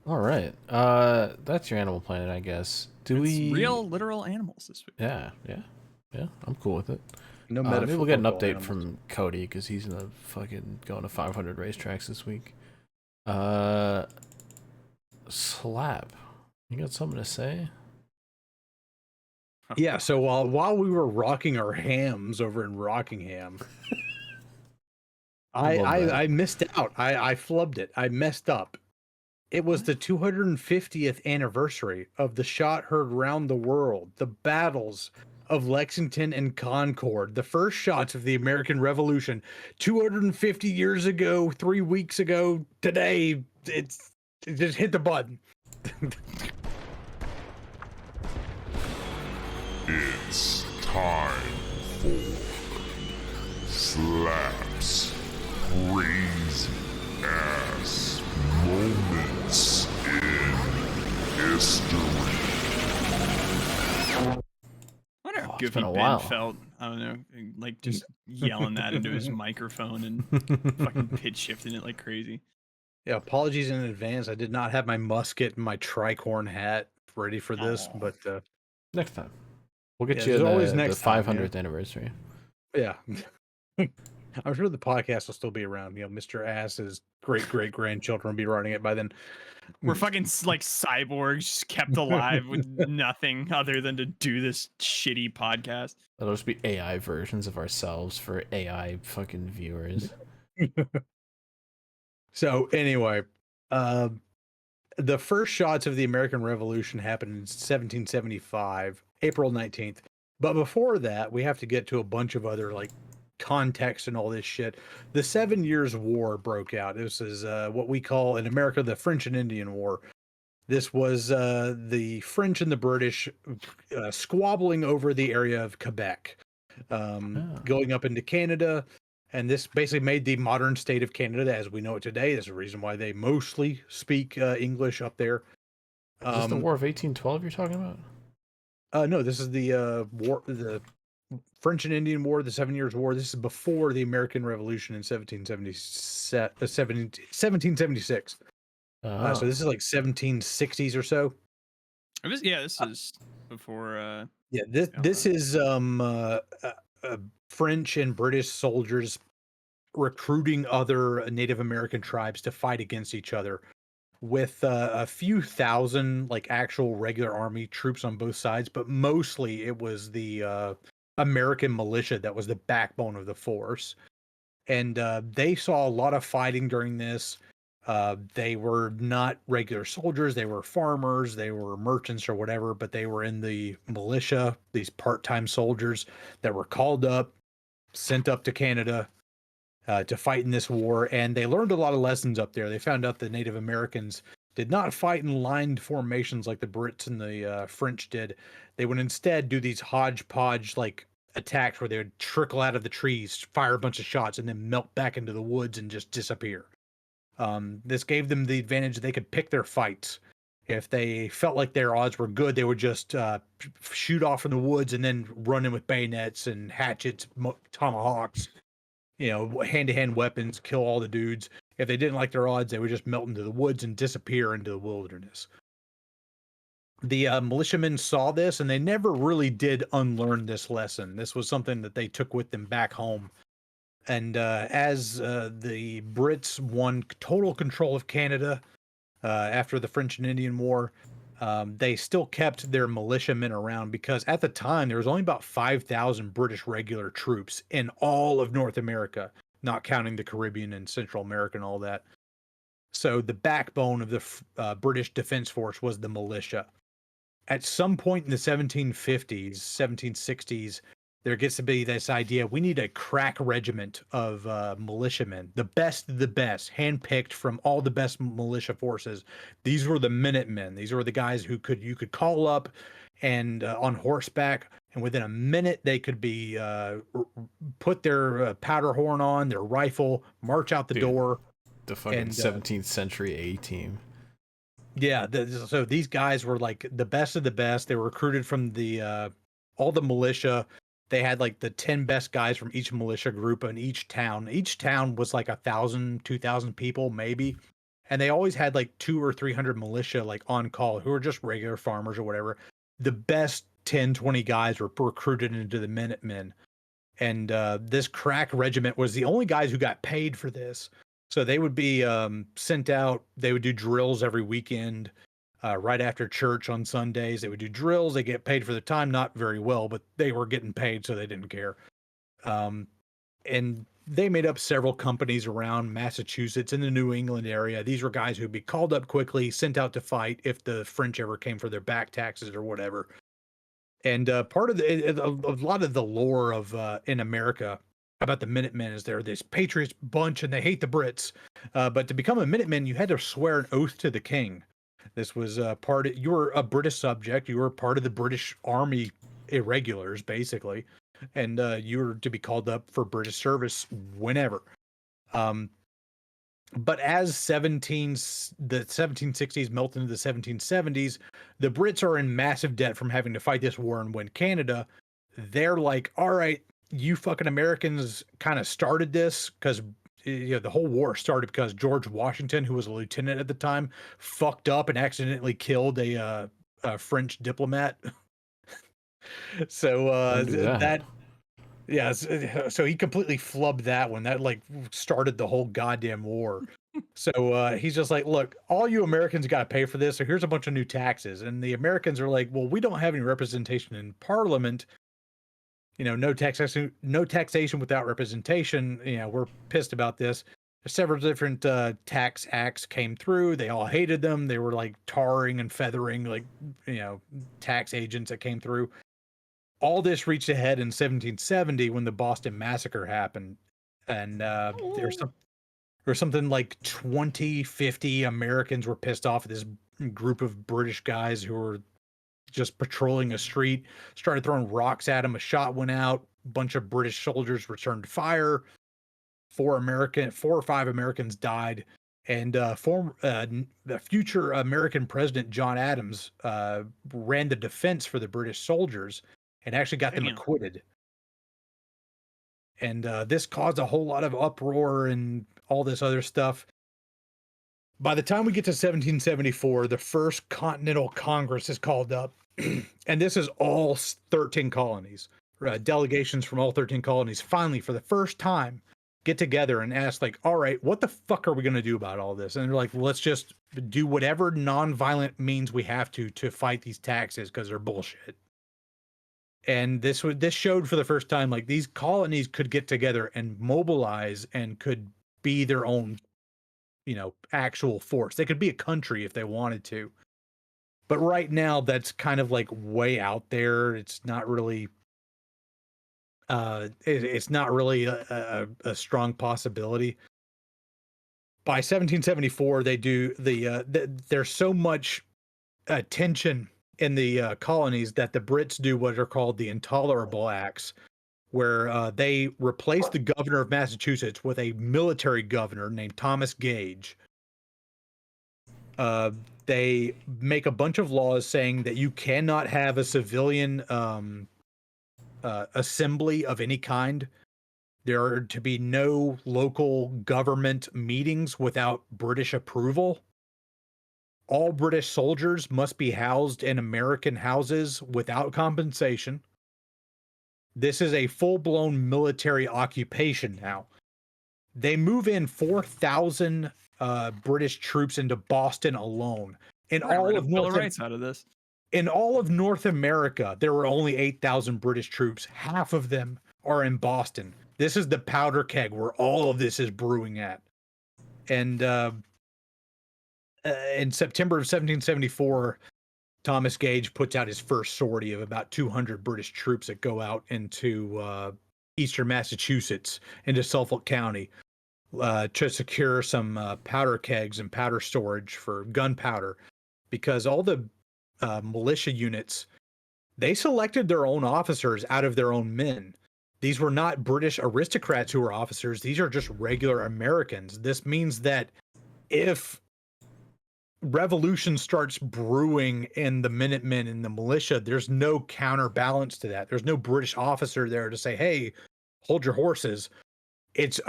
All right. That's your Animal Planet, I guess. Do It's we real literal animals this week. Yeah. I'm cool with it. No Maybe we'll get an metaphorical update animals. from Cody because he's gonna fucking going to 500 racetracks this week. Slap. You got something to say? Yeah, so while we were rocking our hams over in Rockingham, love that. I missed out. I flubbed it. I messed up. It was the 250th anniversary of the shot heard round the world, the battles of Lexington and Concord, the first shots of the American Revolution. 250 years ago, 3 weeks ago, today, it just hit the button. It's time for Slap's crazy ass moments in history. I wonder how it's Goofy been a Ben while. felt. I don't know, like just yelling that into his microphone and fucking pitch shifting it like crazy. Yeah, apologies in advance. I did not have my musket and my tricorn hat ready for this, Aw. but Next time. We'll get Yeah, you there's always the next time, 500th anniversary. yeah. I'm sure the podcast will still be around. You know, Mr. Ass's great grandchildren will be running it by then. We're fucking like cyborgs just kept alive with nothing other than to do this shitty podcast. That'll just be AI versions of ourselves for AI fucking viewers. So anyway, the first shots of the American Revolution happened in 1775, April 19th. But before that, we have to get to a bunch of other like context and all this shit. The 7 Years' War broke out. This is what we call in America the French and Indian War. This was the French and the British squabbling over the area of Quebec, going up into Canada. And this basically made the modern state of Canada as we know it today. There's a reason why they mostly speak English up there. Is this the War of 1812 you're talking about? No, this is the war, the French and Indian War, the 7 Years' War. This is before the American Revolution in 1776. So this is like 1760s or so. This is before. Yeah, this is French and British soldiers recruiting other Native American tribes to fight against each other, with a few thousand like actual regular army troops on both sides, but mostly it was the American militia that was the backbone of the force. And they saw a lot of fighting during this. They were not regular soldiers, they were farmers, they were merchants or whatever, but they were in the militia, these part-time soldiers that were called up, sent up to Canada to fight in this war. And they learned a lot of lessons up there. They found out the Native Americans did not fight in lined formations like the Brits and the French did. They would instead do these hodgepodge like attacks where they would trickle out of the trees, fire a bunch of shots, and then melt back into the woods and just disappear. This gave them the advantage they could pick their fights. If they felt like their odds were good, they would just shoot off from the woods and then run in with bayonets and hatchets, tomahawks, hand-to-hand weapons, kill all the dudes. If they didn't like their odds, they would just melt into the woods and disappear into the wilderness. The militiamen saw this, and they never really did unlearn this lesson. This was something that they took with them back home. And as the Brits won total control of Canada after the French and Indian War, they still kept their militiamen around, because at the time there was only about 5,000 British regular troops in all of North America, not counting the Caribbean and Central America and all that. So the backbone of the British Defense Force was the militia. At some point in the 1750s, 1760s, there gets to be this idea, we need a crack regiment of militiamen, the best of the best, handpicked from all the best militia forces. These were the Minutemen. These were the guys who you could call up and on horseback, and within a minute they could be put their powder horn on, their rifle, march out the door. The fucking 17th century A team. Yeah, so these guys were like the best of the best. They were recruited from the all the militia. They had like the 10 best guys from each militia group in each town. Each town was like 1,000, 2,000 people, maybe. And they always had like 200 or 300 militia like on call who were just regular farmers or whatever. The best 10, 20 guys were recruited into the Minutemen. And this crack regiment was the only guys who got paid for this. So they would be sent out. They would do drills every weekend. Right after church on Sundays, they would do drills. They get paid for the time, not very well, but they were getting paid, so they didn't care. And they made up several companies around Massachusetts and the New England area. These were guys who'd be called up quickly, sent out to fight if the French ever came for their back taxes or whatever. And part of a lot of the lore of in America about the Minutemen is they're this patriots bunch and they hate the Brits. But to become a Minuteman, you had to swear an oath to the king. This was you were a British subject. You were part of the British Army irregulars, basically. And you were to be called up for British service whenever. But as the 1760s melt into the 1770s, the Brits are in massive debt from having to fight this war and win Canada. They're like, all right, you fucking Americans kind of started this, because the whole war started because George Washington, who was a lieutenant at the time, fucked up and accidentally killed a French diplomat. So so he completely flubbed that one. That like started the whole goddamn war. So he's just like, look, all you Americans got to pay for this. So here's a bunch of new taxes. And the Americans are like, well, we don't have any representation in Parliament. No taxation without representation. We're pissed about this. Several different tax acts came through. They all hated them. They were like tarring and feathering, like, tax agents that came through. All this reached a head in 1770 when the Boston Massacre happened. And there's something like 50 Americans were pissed off at this group of British guys who were just patrolling a street, started throwing rocks at him. A shot went out. A bunch of British soldiers returned fire. 4 or 5 Americans died. And the future American president, John Adams, ran the defense for the British soldiers and actually got them acquitted. And this caused a whole lot of uproar and all this other stuff. By the time we get to 1774, the First Continental Congress is called up, and this is all 13 colonies. Delegations from all 13 colonies finally, for the first time, get together and ask, like, all right, what the fuck are we going to do about all this? And they're like, let's just do whatever nonviolent means we have to fight these taxes because they're bullshit. And this showed for the first time, like, these colonies could get together and mobilize and could be their own, actual force. They could be a country if they wanted to. But right now, that's kind of like way out there. It's not really, it's not really a strong possibility. By 1774, they do there's so much tension in the colonies that the Brits do what are called the Intolerable Acts, where they replace the governor of Massachusetts with a military governor named Thomas Gage. They make a bunch of laws saying that you cannot have a civilian assembly of any kind. There are to be no local government meetings without British approval. All British soldiers must be housed in American houses without compensation. This is a full-blown military occupation now. They move in 4,000 British troops into Boston alone. In all of Bill of Rights out of this. In all of North America, there were only 8,000 British troops. Half of them are in Boston. This is the powder keg where all of this is brewing at. And in September of 1774, Thomas Gage puts out his first sortie of about 200 British troops that go out into eastern Massachusetts, into Suffolk County, to secure some powder kegs and powder storage for gunpowder, because all the militia units, they selected their own officers out of their own men. These were not British aristocrats who were officers. These are just regular Americans. This means that if revolution starts brewing in the Minutemen and the militia, there's no counterbalance to that. There's no British officer there to say, hey, hold your horses. It's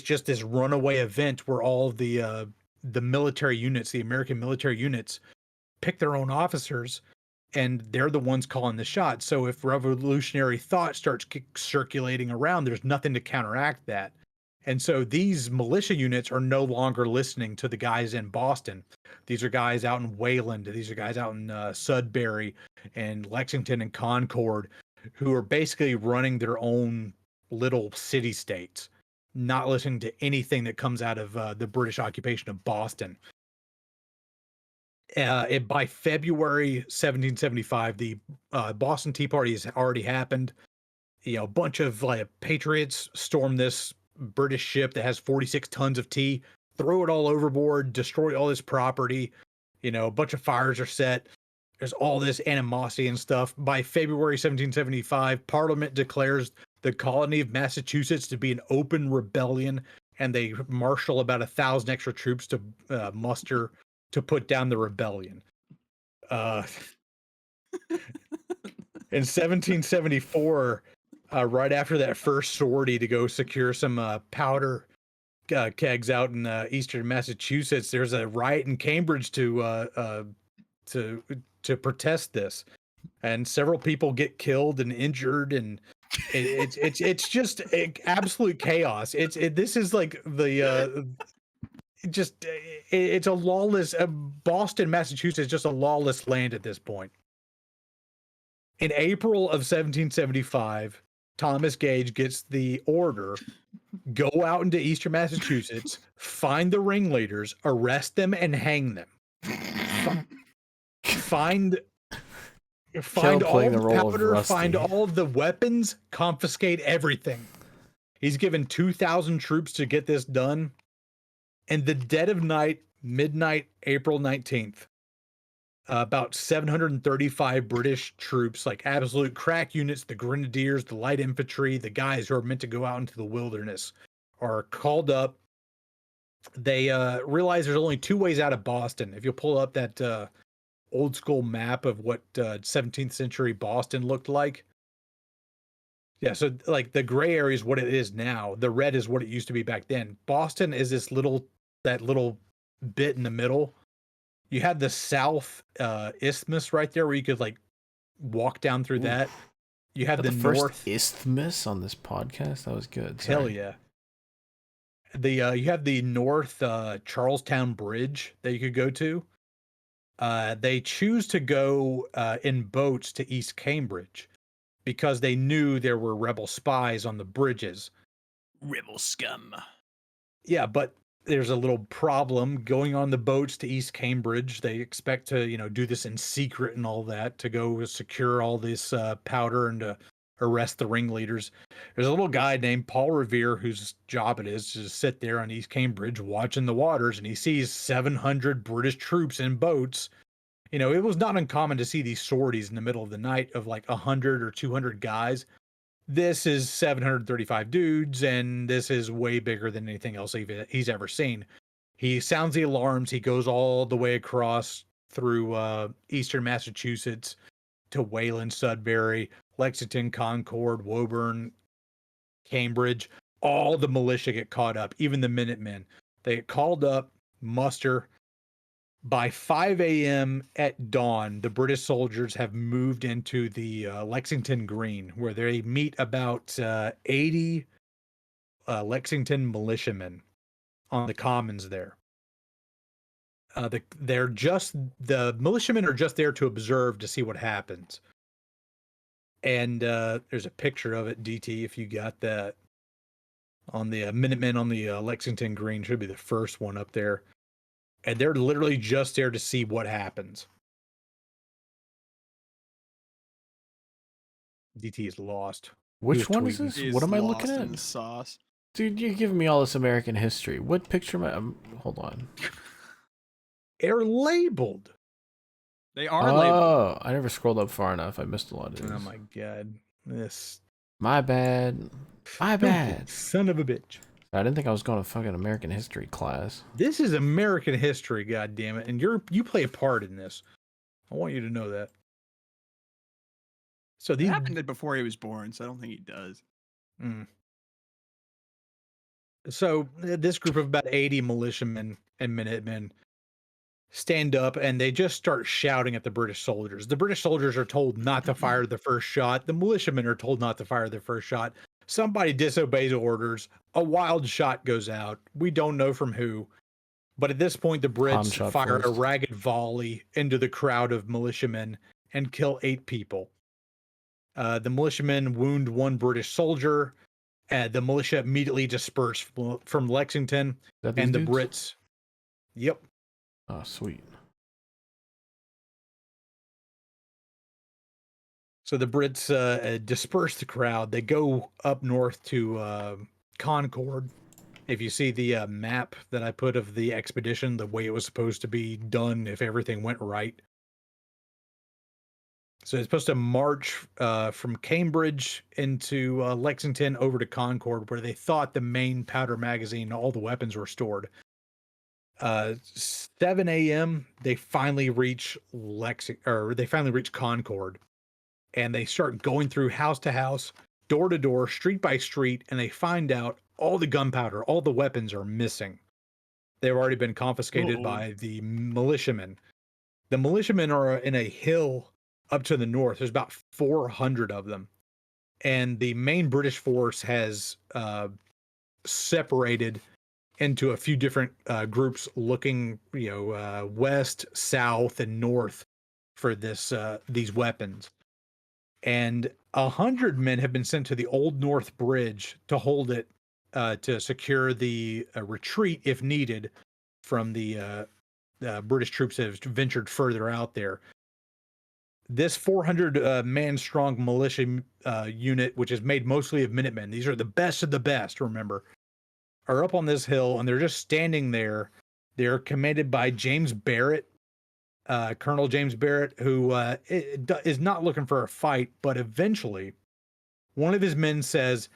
just this runaway event where all the military units, the American military units, pick their own officers, and they're the ones calling the shots. So if revolutionary thought starts circulating around, there's nothing to counteract that. And so these militia units are no longer listening to the guys in Boston. These are guys out in Wayland. These are guys out in Sudbury and Lexington and Concord, who are basically running their own little city states, not listening to anything that comes out of the British occupation of Boston. By February 1775, the Boston Tea Party has already happened. A bunch of patriots storm this British ship that has 46 tons of tea, throw it all overboard, destroy all this property. A bunch of fires are set. There's all this animosity and stuff. By February 1775, Parliament declares the colony of Massachusetts to be an open rebellion, and they marshal about 1,000 extra troops to muster to put down the rebellion. In 1774, right after that first sortie to go secure some powder kegs out in eastern Massachusetts, there's a riot in Cambridge to protest this, and several people get killed and injured, and it's just absolute chaos. This is like the it's a lawless Boston, Massachusetts is just a lawless land at this point. In April of 1775, Thomas Gage gets the order: go out into eastern Massachusetts, find the ringleaders, arrest them, and hang them. Find all the powder, find all of the weapons, confiscate everything. He's given 2,000 troops to get this done. In the dead of night, midnight, April 19th, about 735 British troops, like absolute crack units, the grenadiers, the light infantry, the guys who are meant to go out into the wilderness, are called up. They realize there's only two ways out of Boston. If you pull up that old school map of what 17th century Boston looked like, Yeah, so like the gray area is what it is now. The red is what it used to be back then. Boston is that little bit in the middle. You had the South Isthmus right there where you could like walk down through that. Oof. You had Got the the first North. isthmus on this podcast. That was good. Sorry. Hell yeah. You have the North Charlestown Bridge that you could go to. They choose to go in boats to East Cambridge because they knew there were rebel spies on the bridges. Rebel scum. Yeah, but there's a little problem going on the boats to East Cambridge. They expect to, do this in secret and all that to go secure all this powder and to arrest the ringleaders. There's a little guy named Paul Revere whose job it is to just sit there on East Cambridge watching the waters, and he sees 700 British troops in boats. It was not uncommon to see these sorties in the middle of the night of like 100 or 200 guys. This is 735 dudes, and this is way bigger than anything else he's ever seen. He sounds the alarms. He goes all the way across through eastern Massachusetts to Wayland, Sudbury, Lexington, Concord, Woburn, Cambridge. All the militia get caught up, even the Minutemen. They get called up, muster. By 5 a.m. at dawn, the British soldiers have moved into the Lexington Green, where they meet about 80 Lexington militiamen on the commons there. The militiamen are just there to observe to see what happens. And there's a picture of it, DT, if you got that. On the Minutemen on the Lexington Green, should be the first one up there. And they're literally just there to see what happens. DT is lost. Which one is this? What am I looking In the at? sauce. Dude, you're giving me all this American history. What picture am I? Hold on. They're labeled. They are labeled. Oh, I never scrolled up far enough. I missed a lot of these. Oh my god. This. My bad. My bad. Son of a bitch. I didn't think I was going to fucking American history class. This is American history, god damn it. And you play a part in this. I want you to know that. So It these happened before he was born, so I don't think he does. So this group of about 80 militiamen and Minutemen stand up and they just start shouting at the British soldiers. The British soldiers are told not to fire the first shot. The militiamen are told not to fire the first shot. Somebody disobeys orders. A wild shot goes out. We don't know from who. But at this point, the Brits fire a ragged volley into the crowd of militiamen and kill 8 people. The militiamen wound 1 British soldier. The militia immediately dispersed from Lexington. And the Brits. Yep. Oh, sweet. So the Brits disperse the crowd. They go up north to Concord. If you see the map that I put of the expedition, the way it was supposed to be done if everything went right. So it's supposed to march from Cambridge into Lexington over to Concord, where they thought the main powder magazine, all the weapons were stored. 7 a.m. they finally reach Concord, and they start going through house to house, door to door, street by street, and they find out all the gunpowder, all the weapons are missing. They've already been confiscated by the militiamen. The militiamen are in a hill up to the north. There's about 400 of them, and the main British force has separated into a few different groups looking, west, south, and north for these weapons. And 100 men have been sent to the Old North Bridge to hold it, to secure the retreat if needed from the British troops that have ventured further out there. This 400 man strong militia unit, which is made mostly of Minutemen, these are the best of the best, remember, are up on this hill, and they're just standing there. They're commanded by James Barrett, Colonel James Barrett, who is not looking for a fight, but eventually one of his men says,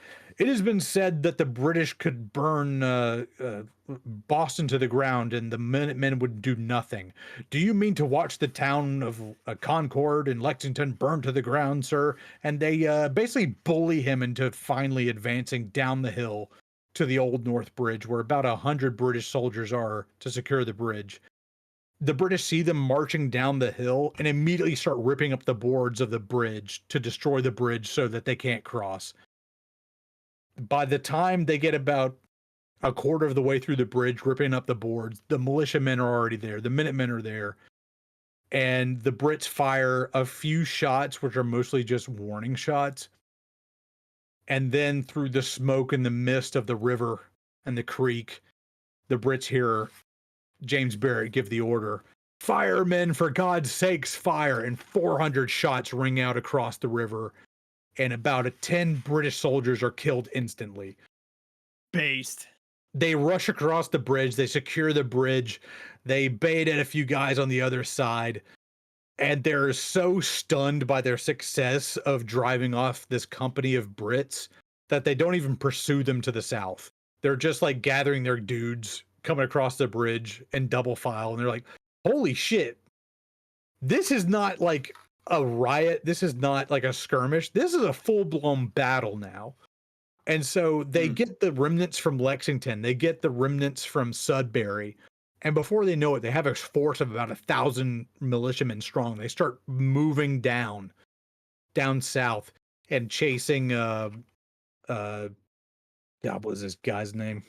It has been said that the British could burn Boston to the ground and the Minutemen would do nothing. Do you mean to watch the town of Concord and Lexington burn to the ground, sir? And they basically bully him into finally advancing down the hill to the Old North Bridge, where about 100 British soldiers are to secure the bridge. The British see them marching down the hill and immediately start ripping up the boards of the bridge to destroy the bridge so that they can't cross. By the time they get about a quarter of the way through the bridge, ripping up the boards, the militiamen are already there. The Minutemen are there. And the Brits fire a few shots, which are mostly just warning shots. And then through the smoke and the mist of the river and the creek, the Brits hear James Barrett give the order, "Firemen, for God's sakes, fire!" And 400 shots ring out across the river. And about 10 British soldiers are killed instantly. Based. They rush across the bridge. They secure the bridge. They bayonet a few guys on the other side. And they're so stunned by their success of driving off this company of Brits that they don't even pursue them to the south. They're just like gathering their dudes, coming across the bridge in double file. And they're like, holy shit. This is not like a riot. This is not like a skirmish. This is a full-blown battle now. And so they get the remnants from Lexington. They get the remnants from Sudbury. And before they know it, they have a force of about 1,000 militiamen strong. They start moving down south and chasing, God, what was this guy's name?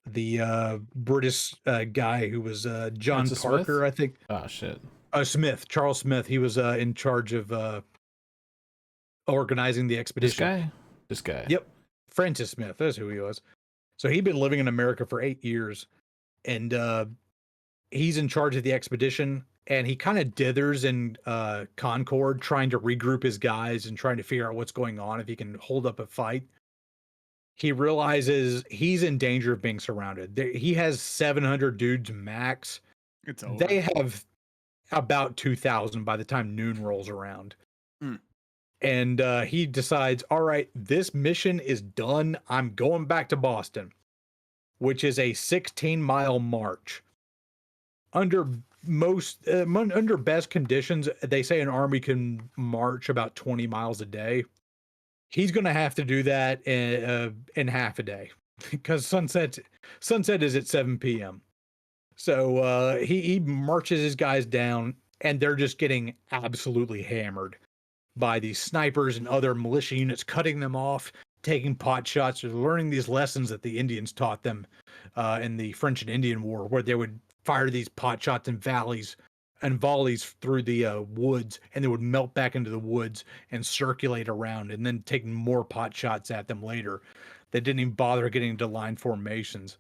The British guy who was John Francis Parker, Smith? I think. Oh shit. Smith, Charles Smith. He was in charge of organizing the expedition. This guy. Yep. Francis Smith. That's who he was. So he'd been living in America for 8 years. And he's in charge of the expedition. And he kind of dithers in Concord, trying to regroup his guys and trying to figure out what's going on, if he can hold up a fight. He realizes he's in danger of being surrounded. He has 700 dudes max. It's over. They have about 2,000 by the time noon rolls around. And he decides, all right, this mission is done. I'm going back to Boston, which is a 16-mile march. Under best conditions, they say an army can march about 20 miles a day. He's going to have to do that in half a day because sunset is at 7 p.m. So he marches his guys down, and they're just getting absolutely hammered by these snipers and other militia units, cutting them off, taking pot shots. They're learning these lessons that the Indians taught them in the French and Indian War, where they would fire these pot shots and volleys through the woods, and they would melt back into the woods and circulate around, and then take more pot shots at them later. They didn't even bother getting into line formations.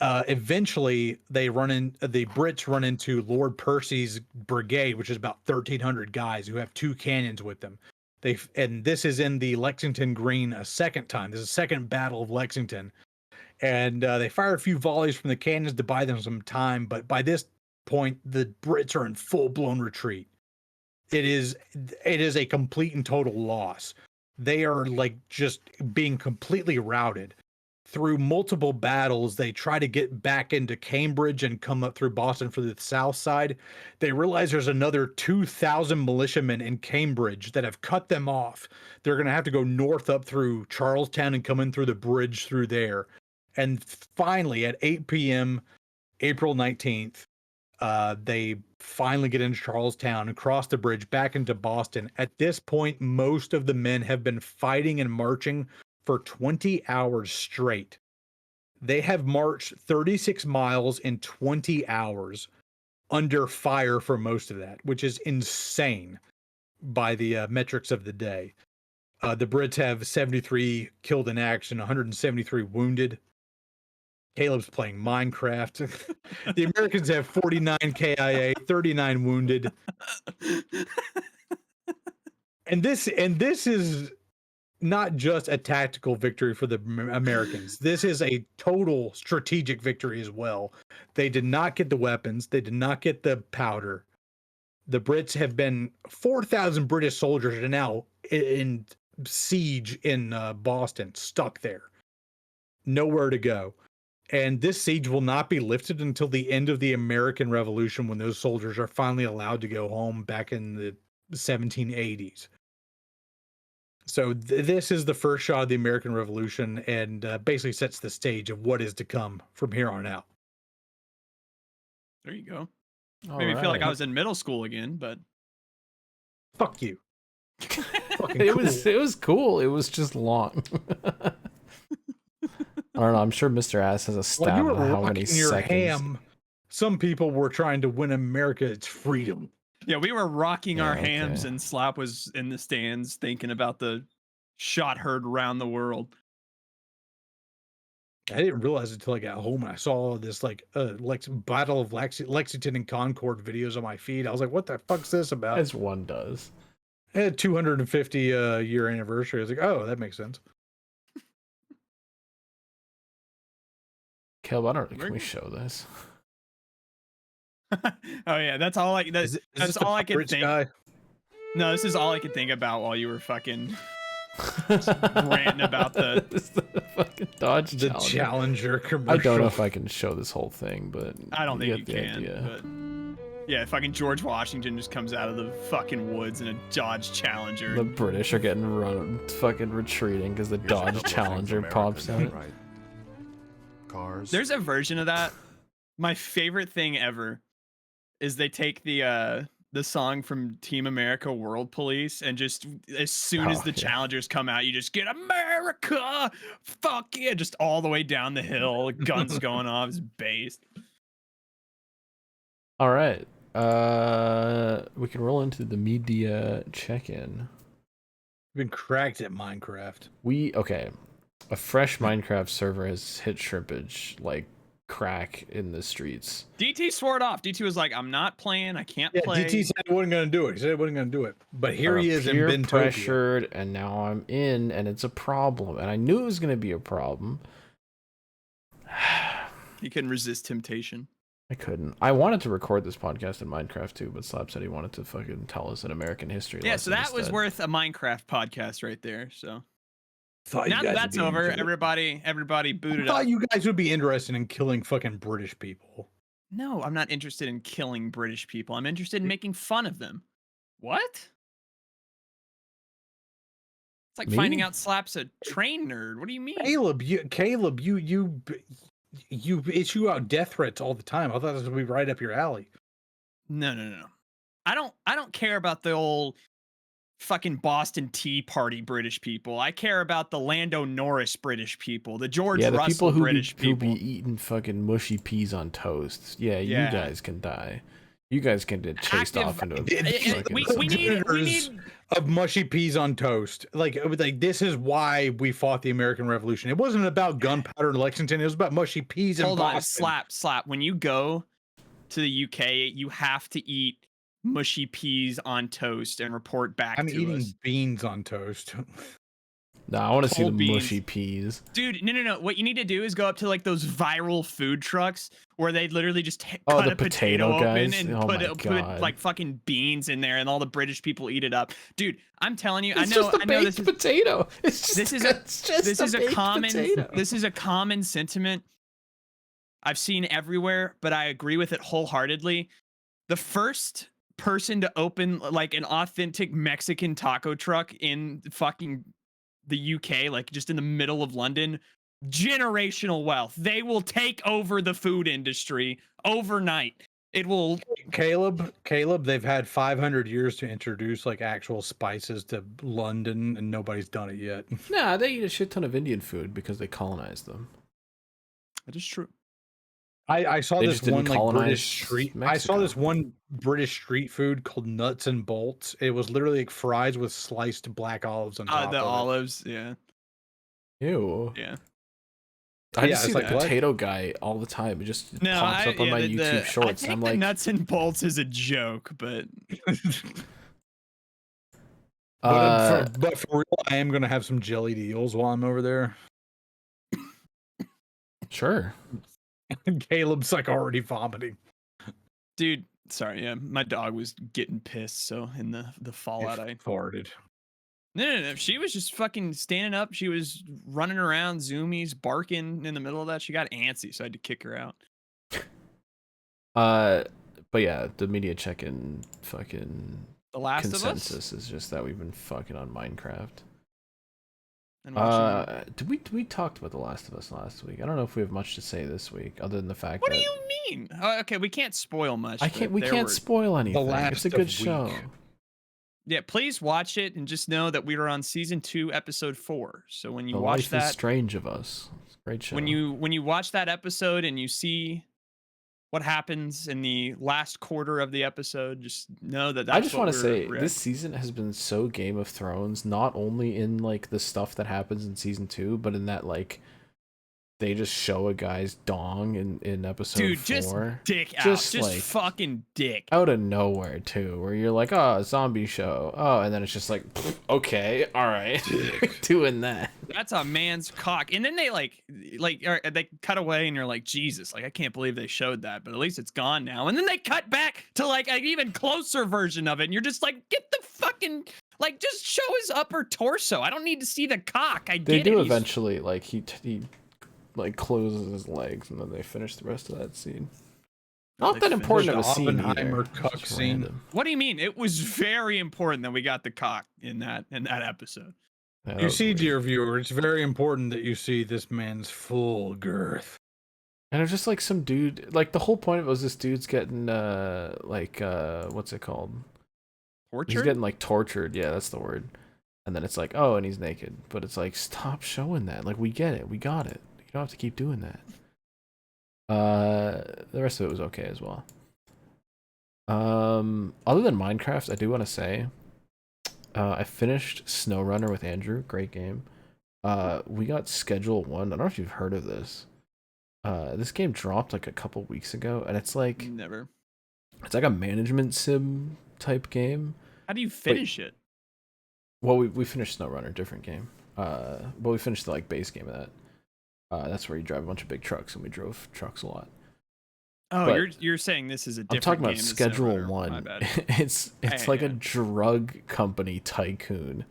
Eventually, the Brits run into Lord Percy's brigade, which is about 1,300 guys who have 2 cannons with them. And this is in the Lexington Green a second time. This is the second Battle of Lexington. And they fire a few volleys from the cannons to buy them some time. But by this point, the Brits are in full-blown retreat. It is a complete and total loss. They are like just being completely routed. Through multiple battles, they try to get back into Cambridge and come up through Boston for the south side. They realize there's another 2,000 militiamen in Cambridge that have cut them off. They're going to have to go north up through Charlestown and come in through the bridge through there. And finally, at 8 p.m., April 19th, they finally get into Charlestown and cross the bridge back into Boston. At this point, most of the men have been fighting and marching for 20 hours straight. They have marched 36 miles in 20 hours under fire for most of that, which is insane by the metrics of the day. The Brits have 73 killed in action, 173 wounded. Caleb's playing Minecraft. The Americans have 49 KIA, 39 wounded. And this is not just a tactical victory for the Americans. This is a total strategic victory as well. They did not get the weapons. They did not get the powder. The Brits have been 4,000 British soldiers are now in siege in Boston, stuck there, nowhere to go. And this siege will not be lifted until the end of the American Revolution, when those soldiers are finally allowed to go home back in the 1780s. So this is the first shot of the American Revolution, and basically sets the stage of what is to come from here on out. There you go. All Made me feel like I right. was in middle school again, but Fuck you. Fucking It cool. was cool. It was just long. I don't know. I'm sure Mr. Ass has a While stat you were on how many rocking your seconds. ham, some people were trying to win America its freedom. yeah, we were rocking our Yeah, hams, okay. and Slap was in the stands thinking about the shot heard around the world. I didn't realize it until I got home and I saw all this Battle of Lexington and Concord videos on my feed. I was like, "What the fuck's this about?" As one does. It had 250 year anniversary. I was like, "Oh, that makes sense." Caleb, I don't know. Can we show this? Oh yeah, that's all I. That's this all the I could Pirates think. guy? No, this is all I could think about while you were fucking ranting about the. It's the fucking Dodge The Challenger. Challenger commercial. I don't know if I can show this whole thing, but I don't think you get the can. idea. But yeah, fucking George Washington just comes out of the fucking woods in a Dodge Challenger. The British are getting fucking retreating because the Dodge Challenger pops out. Right. Cars. There's a version of that. My favorite thing ever is they take the song from Team America World Police, and just as soon as the Challengers come out, you just get America, fuck yeah, just all the way down the hill, guns going off, it's bass. All right. We can roll into the media check-in. Been cracked at Minecraft. Okay. A fresh Minecraft server has hit shrimpage like crack in the streets. DT swore it off. DT was like, I'm not playing, I can't play. DT said he wasn't going to do it. He said he wasn't going to do it. But here he is in peer Bentopia. pressured, and now I'm in, and it's a problem. And I knew it was going to be a problem. He couldn't resist temptation. I couldn't. I wanted to record this podcast in Minecraft too, but Slap said he wanted to fucking tell us an American history Yeah, lesson so that was instead. worth a Minecraft podcast right there. So Thought now you that guys that's would be over, into it. everybody booted I thought up. you guys would be interested in killing fucking British people. No, I'm not interested in killing British people. I'm interested in making fun of them. What? It's like Me? finding out Slap's a train nerd. What do you mean? Caleb, you issue out death threats all the time. I thought this would be right up your alley. No. I don't care about the old fucking Boston Tea Party British people. I care about the Lando Norris British people, the George the Russell people who British who people. be eating fucking mushy peas on toast. Yeah, you Yeah. guys can die. You guys can get chased off into a We fucking need of mushy peas on toast. Like this is why we fought the American Revolution. It wasn't about gunpowder in Lexington. It was about mushy peas and Hold on, Boston. slap. When you go to the UK, you have to eat mushy peas on toast and report back I'm to eating us. beans on toast. No, I want to see the Cold beans. mushy peas. Dude, no. What you need to do is go up to like those viral food trucks where they literally just Oh, cut the a potato potato open guys? and Oh my put God. like fucking beans in there, and all the British people eat it up. Dude, I'm telling you, It's I just a know this baked is potato. It's just, this is a baked common potato. this is a common sentiment I've seen everywhere, but I agree with it wholeheartedly. The first person to open like an authentic Mexican taco truck in fucking the UK, like just in the middle of London, generational wealth. They will take over the food industry overnight. It will. Caleb, they've had 500 years to introduce like actual spices to London, and nobody's done it yet. Nah, they eat a shit ton of Indian food because they colonized them. That is true. I saw They this just didn't one like colonize British street. I saw Mexico. this one British street food called nuts and bolts. It was literally like fries with sliced black olives on top The of it. olives, yeah. Ew. Yeah. I Yeah, just see it's the like, what? potato guy all the time. It just No, pops up on my YouTube shorts. I think I'm the like, nuts and bolts is a joke, but But for real, I am gonna have some jellied eels while I'm over there. sure. Caleb's like already vomiting. dude, sorry, yeah, my dog was getting pissed, so in the fallout, I farted. No. She was just fucking standing up. She was running around, zoomies, barking in the middle of that. She got antsy, so I had to kick her out. But yeah, the media check-in fucking The Last consensus of Us. is just that we've been fucking on Minecraft. And watching. Did we talked about The Last of Us last week? I don't know if we have much to say this week, other than the fact What that do you mean? Oh, okay, we can't spoil much. I can't. but We there can't were- spoil anything. Last It's a of good Week. show. Yeah, please watch it and just know that we are on season 2, episode 4. So when you The watch Life is that, Strange of Us. It's a great show. when you watch that episode and you see what happens in the last quarter of the episode, just know that that's I just want to say this season has been so Game of Thrones, not only in like the stuff that happens in season 2, but in that like they just show a guy's dong in episode 4. just dick out, Just, just like, fucking dick. out of nowhere too, where you're like, oh, zombie show, oh, and then it's just like, okay, all right, doing that. That's a man's cock. And then they they cut away and you're like, Jesus, like I can't believe they showed that, but at least it's gone now. And then they cut back to like an even closer version of it, and you're just like, get the fucking like just show his upper torso. I don't need to see the cock. I They get do it. eventually, like he like closes his legs, and then they finish the rest of that scene. Not They that finish important of the a scene either. Oppenheimer cuck Just scene. random. What do you mean? It was very important that we got the cock in that episode. Yeah, that You was see, weird. dear viewer, it's very important that you see this man's full girth. And it's just like some dude, like the whole point of it was this dude's getting what's it called? Torture? He's getting like tortured. Yeah, that's the word. And then it's like, oh, and he's naked. But it's like, stop showing that. Like, we get it. We got it. You don't have to keep doing that. The rest of it was okay as well. Other than Minecraft, I do want to say, I finished SnowRunner with Andrew. Great game. We got Schedule 1. I don't know if you've heard of this. This game dropped like a couple weeks ago, and it's like Never. it's like a management sim type game. How do you finish it? Well, we finished SnowRunner, different game. But we finished the like base game of that. That's where you drive a bunch of big trucks, and we drove trucks a lot. Oh, but you're saying this is a I'm different talking about game than Schedule SnowRunner. My 1. bad. It's like a drug company tycoon.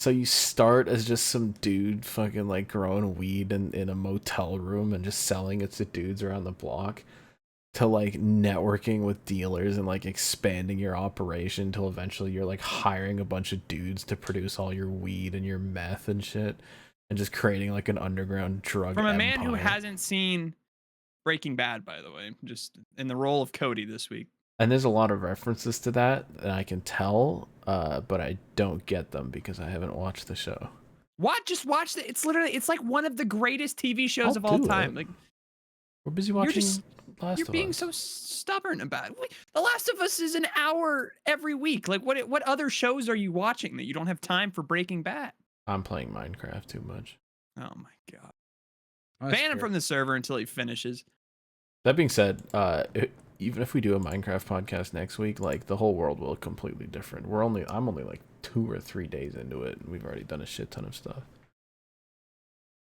So you start as just some dude fucking like growing weed in a motel room and just selling it to dudes around the block, to like networking with dealers and like expanding your operation until eventually you're like hiring a bunch of dudes to produce all your weed and your meth and shit, and just creating like an underground drug From a man who empire. hasn't seen Breaking Bad, by the way, just in the role of Cody this week. And there's a lot of references to that, and I can tell, but I don't get them because I haven't watched the show. What? Just watch it. It's like one of the greatest TV shows I'll of all do time. it. Like We're busy watching Last you're of being Us. so stubborn about it. The Last of Us is an hour every week. Like what other shows are you watching that you don't have time for Breaking Bad? I'm playing Minecraft too much. Oh my god. That's Ban him fair. from the server until he finishes. That being said, even if we do a Minecraft podcast next week, like the whole world will look completely different. I'm only like 2 or 3 days into it, and we've already done a shit ton of stuff.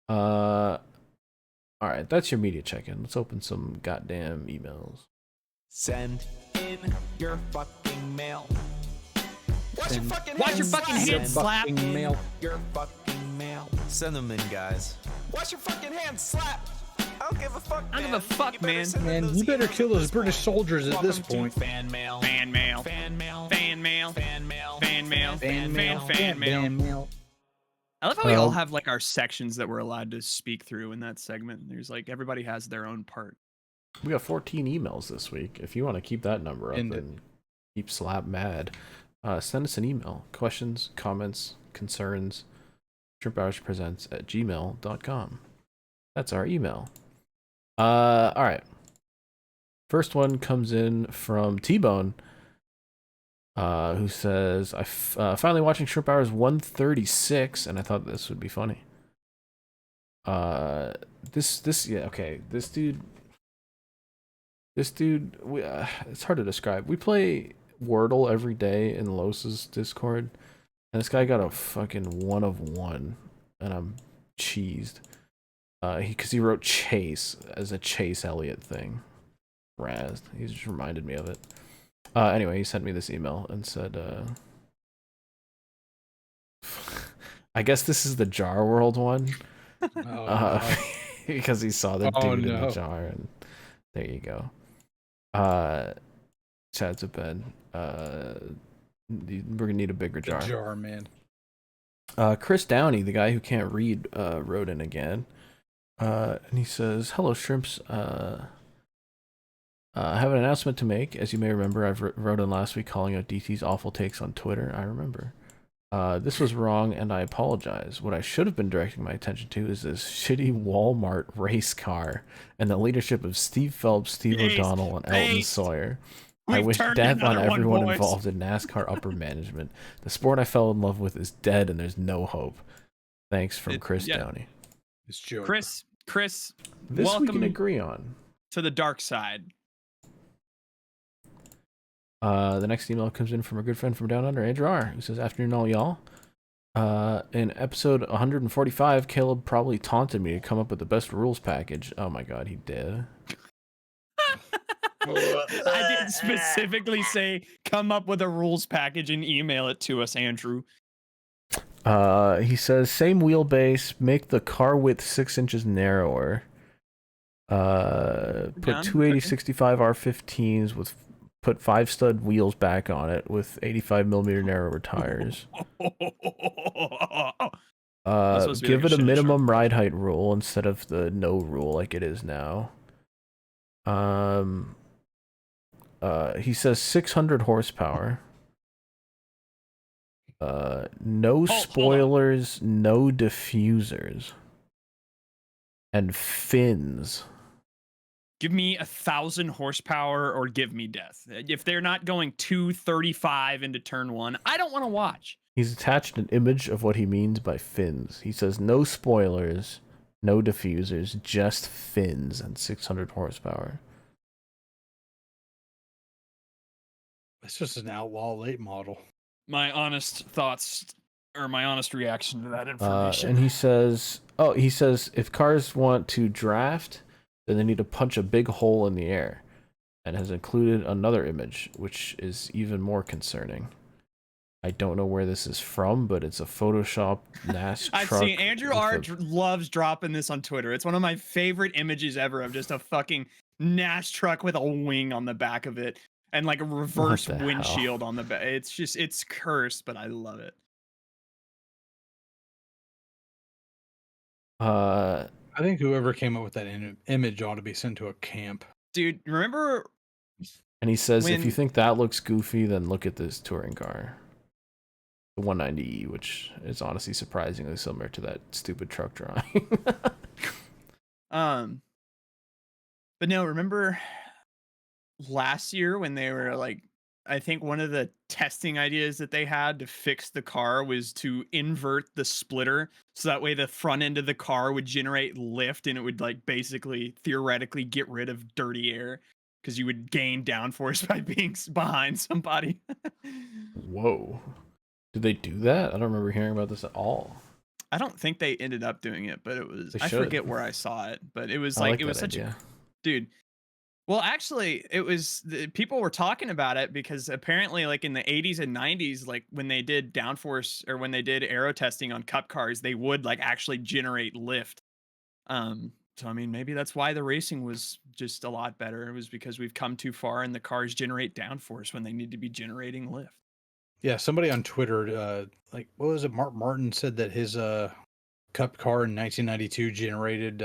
All right, that's your media check-in. Let's open some goddamn emails. Send in your fucking mail. Watch your fucking Watch your hands fucking slap. hands slap. Fucking mail. Your fucking mail. Send them in, guys. Watch your fucking hands slap. I don't give a fuck, I don't man. give a fuck, You better man. send in Man, those you better emails kill at those this British point. soldiers at this Welcome to point. Fan mail. Fan mail. Fan mail. Fan mail. Fan mail. Fan mail. Fan mail. Fan mail. Fan mail. I love how we all have like our sections that we're allowed to speak through in that segment. There's like everybody has their own part. We got 14 emails this week. If you want to keep that number up And- and keep Slap mad, send us an email. Questions, comments, concerns, shrimphourpresents@gmail.com. That's our email. All right. First one comes in from T-Bone, who says, finally watching Shrimp Hours 136, and I thought this would be funny. Yeah, okay. This dude, it's hard to describe. We play Wordle every day in Los's Discord, and this guy got a fucking 1 of 1, and I'm cheesed. Because he wrote Chase as a Chase Elliott thing. Razzed. He just reminded me of it. Anyway, he sent me this email and said, I guess this is the Jar World one. Oh, Because he saw the Oh, dude in the no. jar, and there you go. Chad's a bed. We're gonna need a bigger the jar. jar, man. Chris Downey, the guy who can't read, wrote in again. And he says, "Hello, shrimps. I have an announcement to make. As you may remember, I've wrote in last week calling out DT's awful takes on Twitter. I remember. This was wrong, and I apologize. What I should have been directing my attention to is this shitty Walmart race car and the leadership of Steve Phelps, Steve O'Donnell, and Elton Sawyer. I wish death on everyone involved in NASCAR upper management. The sport I fell in love with is dead, and there's no hope. Thanks from Chris Downey. It's joke. Chris, This welcome we can agree on. to the dark side. The next email comes in from a good friend from down under, Andrew R, who says, "Afternoon, all y'all. In episode 145, Caleb probably taunted me to come up with the best rules package." Oh my god, he did. I didn't specifically say come up with a rules package and email it to us, Andrew. He says, same wheelbase, make the car width 6 inches narrower. Put 280/65 R15s with put 5 stud wheels back on it with 85mm narrower tires. Give it a minimum ride height rule instead of the no rule like it is now. He says 600 horsepower. No spoilers, no diffusers, and fins. Give me 1,000 horsepower or give me death. If they're not going 235 into turn 1, I don't want to watch. He's attached an image of what he means by fins. He says no spoilers, no diffusers, just fins and 600 horsepower. It's just an outlaw late model. My honest thoughts or my honest reaction to that information. And he says, if cars want to draft, then they need to punch a big hole in the air, and has included another image, which is even more concerning. I don't know where this is from, but it's a Photoshop NAS truck. I've seen Andrew R loves dropping this on Twitter. It's one of my favorite images ever of just a fucking NAS truck with a wing on the back of it and like a reverse windshield on the back. It's cursed, but I love it. I think whoever came up with that image ought to be sent to a camp. Dude, remember? And he says, if you think that looks goofy, then look at this touring car. The 190E, which is honestly surprisingly similar to that stupid truck drawing. But no, remember last year when they were like, I think one of the testing ideas that they had to fix the car was to invert the splitter so that way the front end of the car would generate lift and it would like basically theoretically get rid of dirty air because you would gain downforce by being behind somebody. Whoa. Did they do that? I don't remember hearing about this at all. I don't think they ended up doing it, but it was, I forget where I saw it, but it was like it was such a, dude. Well, actually, it was people were talking about it because apparently, like in the 80s and 90s, like when they did downforce or when they did aero testing on cup cars, they would like actually generate lift. So I mean, maybe that's why the racing was just a lot better. It was because we've come too far and the cars generate downforce when they need to be generating lift. Yeah, somebody on Twitter, like what was it? Mark Martin said that his cup car in 1992 generated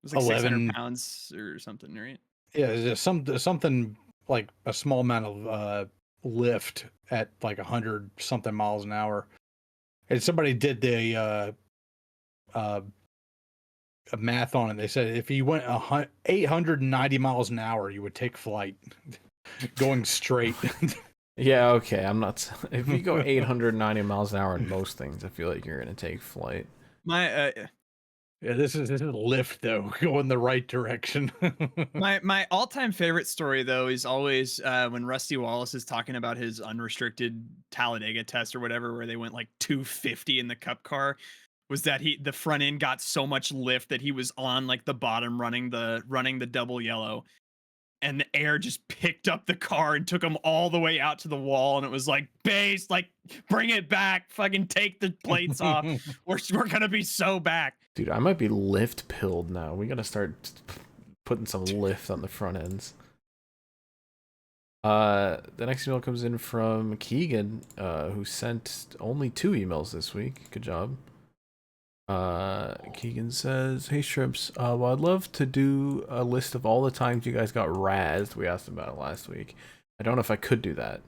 it was like 600 pounds or something, right? Yeah, it's something like a small amount of lift at like 100 something miles an hour. And somebody did the math on it. They said if you went 890 miles an hour, you would take flight going straight. Yeah, okay. I'm not. If you go 890 miles an hour in most things, I feel like you're gonna take flight. Yeah, this is lift though, going the right direction. my all-time favorite story though is always when Rusty Wallace is talking about his unrestricted Talladega test or whatever, where they went like 250 in the cup car. Was that the front end got so much lift that he was on like the bottom running the double yellow, and the air just picked up the car and took him all the way out to the wall. And it was like, base, like, bring it back. Fucking take the plates off. We're going to be so back. Dude, I might be lift pilled now. We got to start putting some lift on the front ends. The next email comes in from Keegan, who sent only 2 emails this week. Good job. Keegan says, "Hey Shrimps, well, I'd love to do a list of all the times you guys got razzed. We asked about it last week. I don't know if I could do that.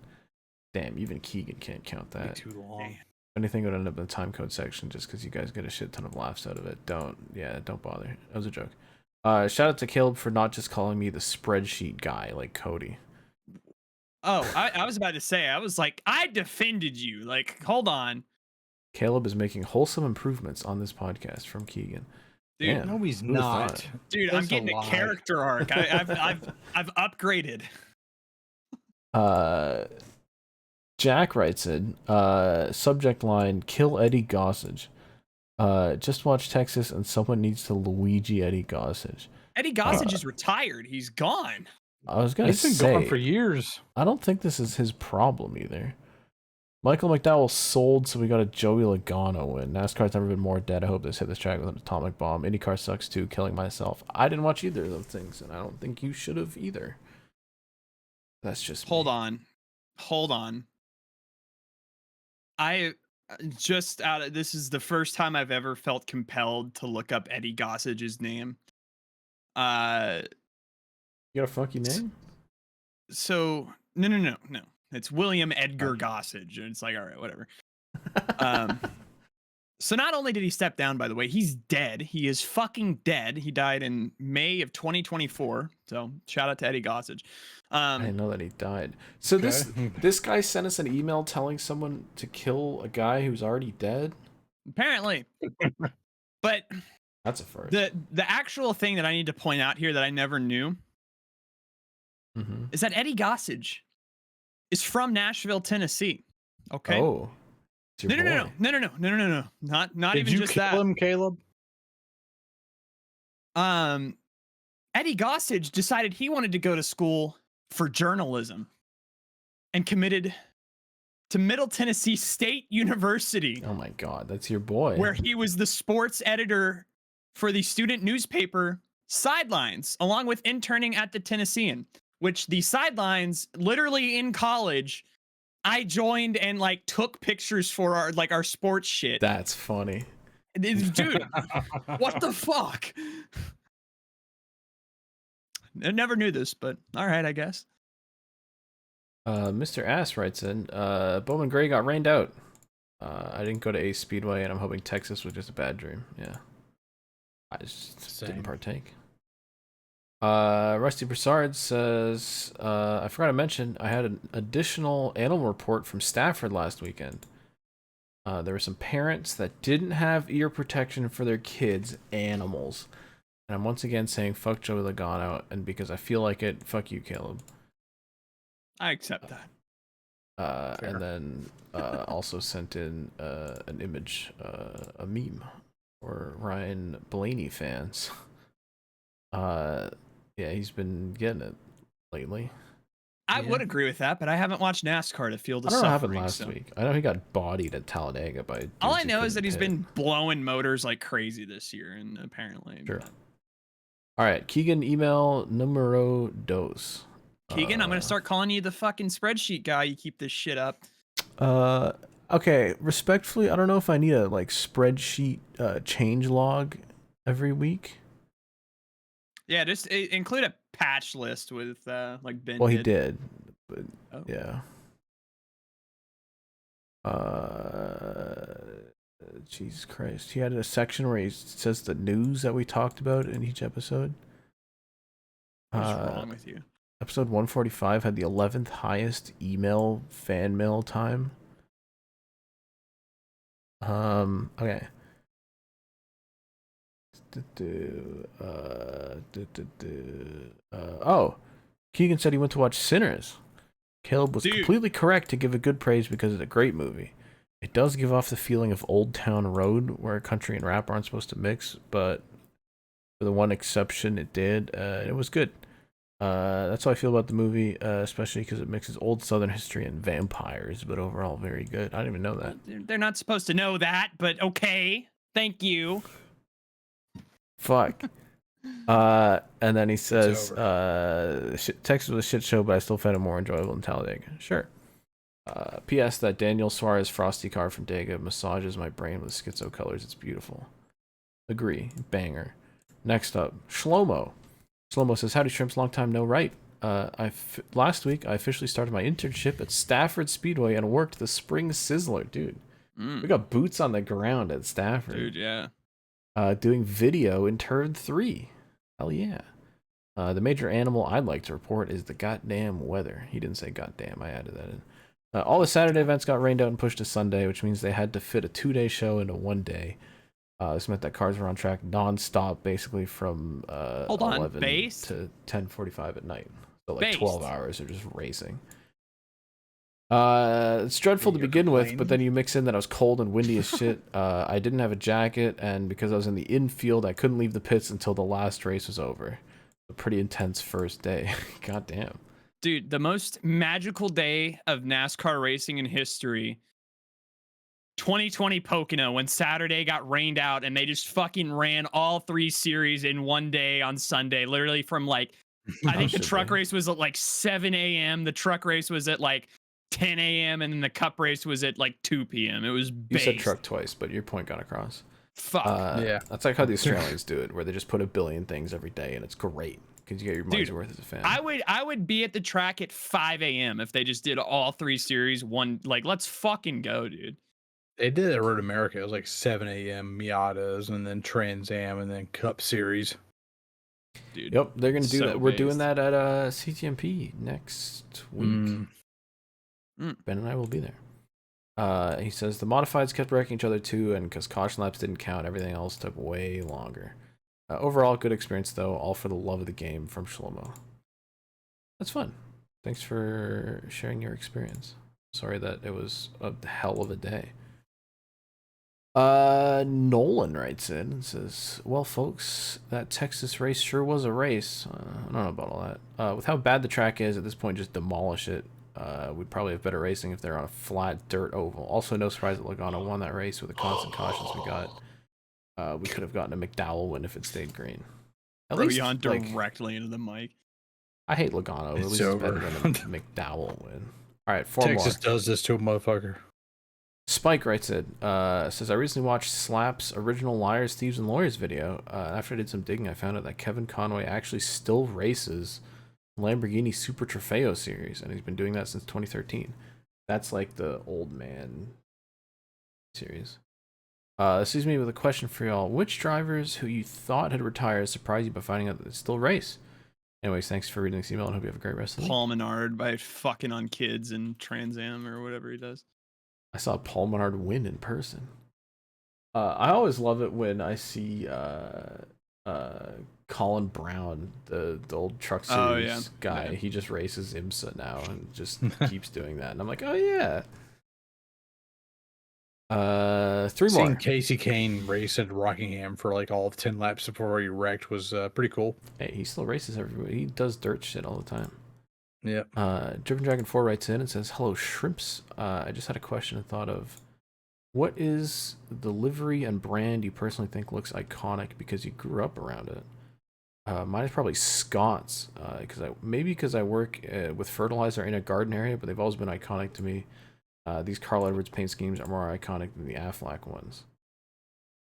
Damn, even Keegan can't count that. Too long. Anything would end up in the time code section just because you guys get a shit ton of laughs out of it. Don't bother. That was a joke. Shout out to Caleb for not just calling me the spreadsheet guy like Cody." Oh, I was about to say, I was like, I defended you. Like, hold on. Caleb is making wholesome improvements on this podcast from Keegan. Dude, Man, No, he's who would've not. thought? Dude, That's I'm getting a lie. character arc. I've upgraded. Jack writes in, subject line, "Kill Eddie Gossage. Just watched Texas and someone needs to Luigi Eddie Gossage." Eddie Gossage is retired. He's gone. I was gonna He's been say, gone for years. I don't think this is his problem either. Michael McDowell sold, so we got a Joey Logano win. NASCAR's never been more dead. I hope this hit this track with an atomic bomb. IndyCar sucks too, killing myself. I didn't watch either of those things, and I don't think you should have either. That's just Hold me. on. I just this is the first time I've ever felt compelled to look up Eddie Gossage's name. You got a funky name? So no. It's William Edgar Gossage. And it's like, all right, whatever. So not only did he step down, by the way, he's dead. He is fucking dead. He died in May of 2024. So shout out to Eddie Gossage. I didn't know that he died. So this guy sent us an email telling someone to kill a guy who's already dead? Apparently. But That's a first. the actual thing that I need to point out here that I never knew is that Eddie Gossage is from Nashville, Tennessee. Okay. Oh. It's your boy. No. Not Did even you just kill that. him, Caleb? Eddie Gossage decided he wanted to go to school for journalism and committed to Middle Tennessee State University. Oh my God, that's your boy. Where he was the sports editor for the student newspaper Sidelines, along with interning at the Tennessean, which the Sidelines, literally in college, I joined and like took pictures for our sports shit. That's funny. Dude, what the fuck? I never knew this, but all right, I guess. Mr. Ass writes in, Bowman Gray got rained out. I didn't go to Ace Speedway, and I'm hoping Texas was just a bad dream. Yeah. I just didn't partake. Rusty Broussard says, I forgot to mention, I had an additional animal report from Stafford last weekend. There were some parents that didn't have ear protection for their kids' animals. And I'm once again saying fuck Joey Logano, and because I feel like it, fuck you, Caleb. I accept that. And then also sent in an image, a meme for Ryan Blaney fans. Yeah, he's been getting it lately. I would agree with that, but I haven't watched NASCAR to feel the I don't know what suffering. happened last week. I know he got bodied at Talladega by. All I dudes who know is that couldn't he's pit. been blowing motors like crazy this year, and apparently. Sure. All right, Keegan, email numero dos. Keegan, I'm gonna start calling you the fucking spreadsheet guy. You keep this shit up. Okay, respectfully, I don't know if I need a like spreadsheet change log every week. Yeah, just include a patch list with like Ben. Well, he did, but Oh. yeah. Jesus Christ, he had a section where he says the news that we talked about in each episode. What's wrong with you? Episode 145 had the 11th highest email fan mail time. Okay. Oh, Keegan said he went to watch Sinners. Caleb was completely correct to give it good praise because it's a great movie. It does give off the feeling of Old Town Road, where country and rap aren't supposed to mix, but for the one exception it did, it was good. That's how I feel about the movie, especially because it mixes old Southern history and vampires, but overall very good. I didn't even know that. They're not supposed to know that, but okay. Thank you. Fuck. And then he says, Texas was a shit show, but I still found it more enjoyable than Talladega. Sure. P.S. That Daniel Suarez Frosty car from Dega massages my brain with schizo colors. It's beautiful. Agree. Banger. Next up, Shlomo. Shlomo says, howdy shrimps, long time no write. Last week, I officially started my internship at Stafford Speedway and worked the Spring Sizzler. Dude, we got boots on the ground at Stafford. Dude, yeah. Doing video in turn 3. Hell yeah. The major animal I'd like to report is the goddamn weather. He didn't say goddamn, I added that in. All the Saturday events got rained out and pushed to Sunday, which means they had to fit a 2-day show into 1 day. This meant that cars were on track non-stop, basically from 11 to 10:45 at night. So like 12 hours of just racing. It's dreadful to begin with, but then you mix in that I was cold and windy as shit. I didn't have a jacket, and because I was in the infield, I couldn't leave the pits until the last race was over. A pretty intense first day. God damn. Dude, the most magical day of NASCAR racing in history. 2020 Pocono, when Saturday got rained out and they just fucking ran all 3 series in 1 day on Sunday, literally from like, I think the truck race was at like 7 a.m. The truck race was at like 10 a.m. and then the cup race was at like 2 p.m. It was based. You said truck twice, but your point got across. Fuck. Yeah. That's like how the Australians do it, where they just put a billion things every day and it's great. Because you get your money's worth as a fan. I would be at the track at 5 a.m. if they just did all 3 series one. Like, let's fucking go, dude. They did it at Road America. It was like 7 a.m. Miatas and then Trans Am and then Cup Series. Dude. Yep, they're gonna do that. We're doing that at CTMP next week. Ben and I will be there. He says the modifieds kept wrecking each other too, and because caution laps didn't count, everything else took way longer. Overall, good experience though, all for the love of the game from Shlomo. That's fun. Thanks for sharing your experience. Sorry that it was a hell of a day. Nolan writes in and says, well, folks, that Texas race sure was a race. I don't know about all that. With how bad the track is at this point, just demolish it. We'd probably have better racing if they're on a flat dirt oval. Also, no surprise that Logano won that race with the constant cautions we got. We could have gotten a McDowell win if it stayed green. At least yawned directly into the mic. I hate Logano. At least it's better than a McDowell win. All right, 4 Texas more. does this to a motherfucker. Spike writes it. Says, I recently watched Slap's original Liars, Thieves, and Lawyers video. After I did some digging, I found out that Kevin Conway actually still races Lamborghini Super Trofeo series, and he's been doing that since 2013. That's like the old man series. This leaves me with a question for y'all. Which drivers who you thought had retired surprised you by finding out that they still race? Anyways, thanks for reading this email and hope you have a great rest of the week. Paul Menard by fucking on kids and Trans Am or whatever he does. I saw Paul Menard win in person. I always love it when I see Colin Brown, the old Truck Series guy. Yeah. He just races IMSA now and just keeps doing that. And I'm like, oh yeah. 3 more. Seeing Casey Kane race at Rockingham for like all of 10 laps before he wrecked was pretty cool. Hey, he still races everywhere. He does dirt shit all the time. Yep. Driven Dragon 4 writes in and says, hello, shrimps. I just had a question and thought of, what is the livery and brand you personally think looks iconic because you grew up around it? Mine is probably Scott's, because I work with fertilizer in a garden area, but they've always been iconic to me. These Carl Edwards paint schemes are more iconic than the Aflac ones.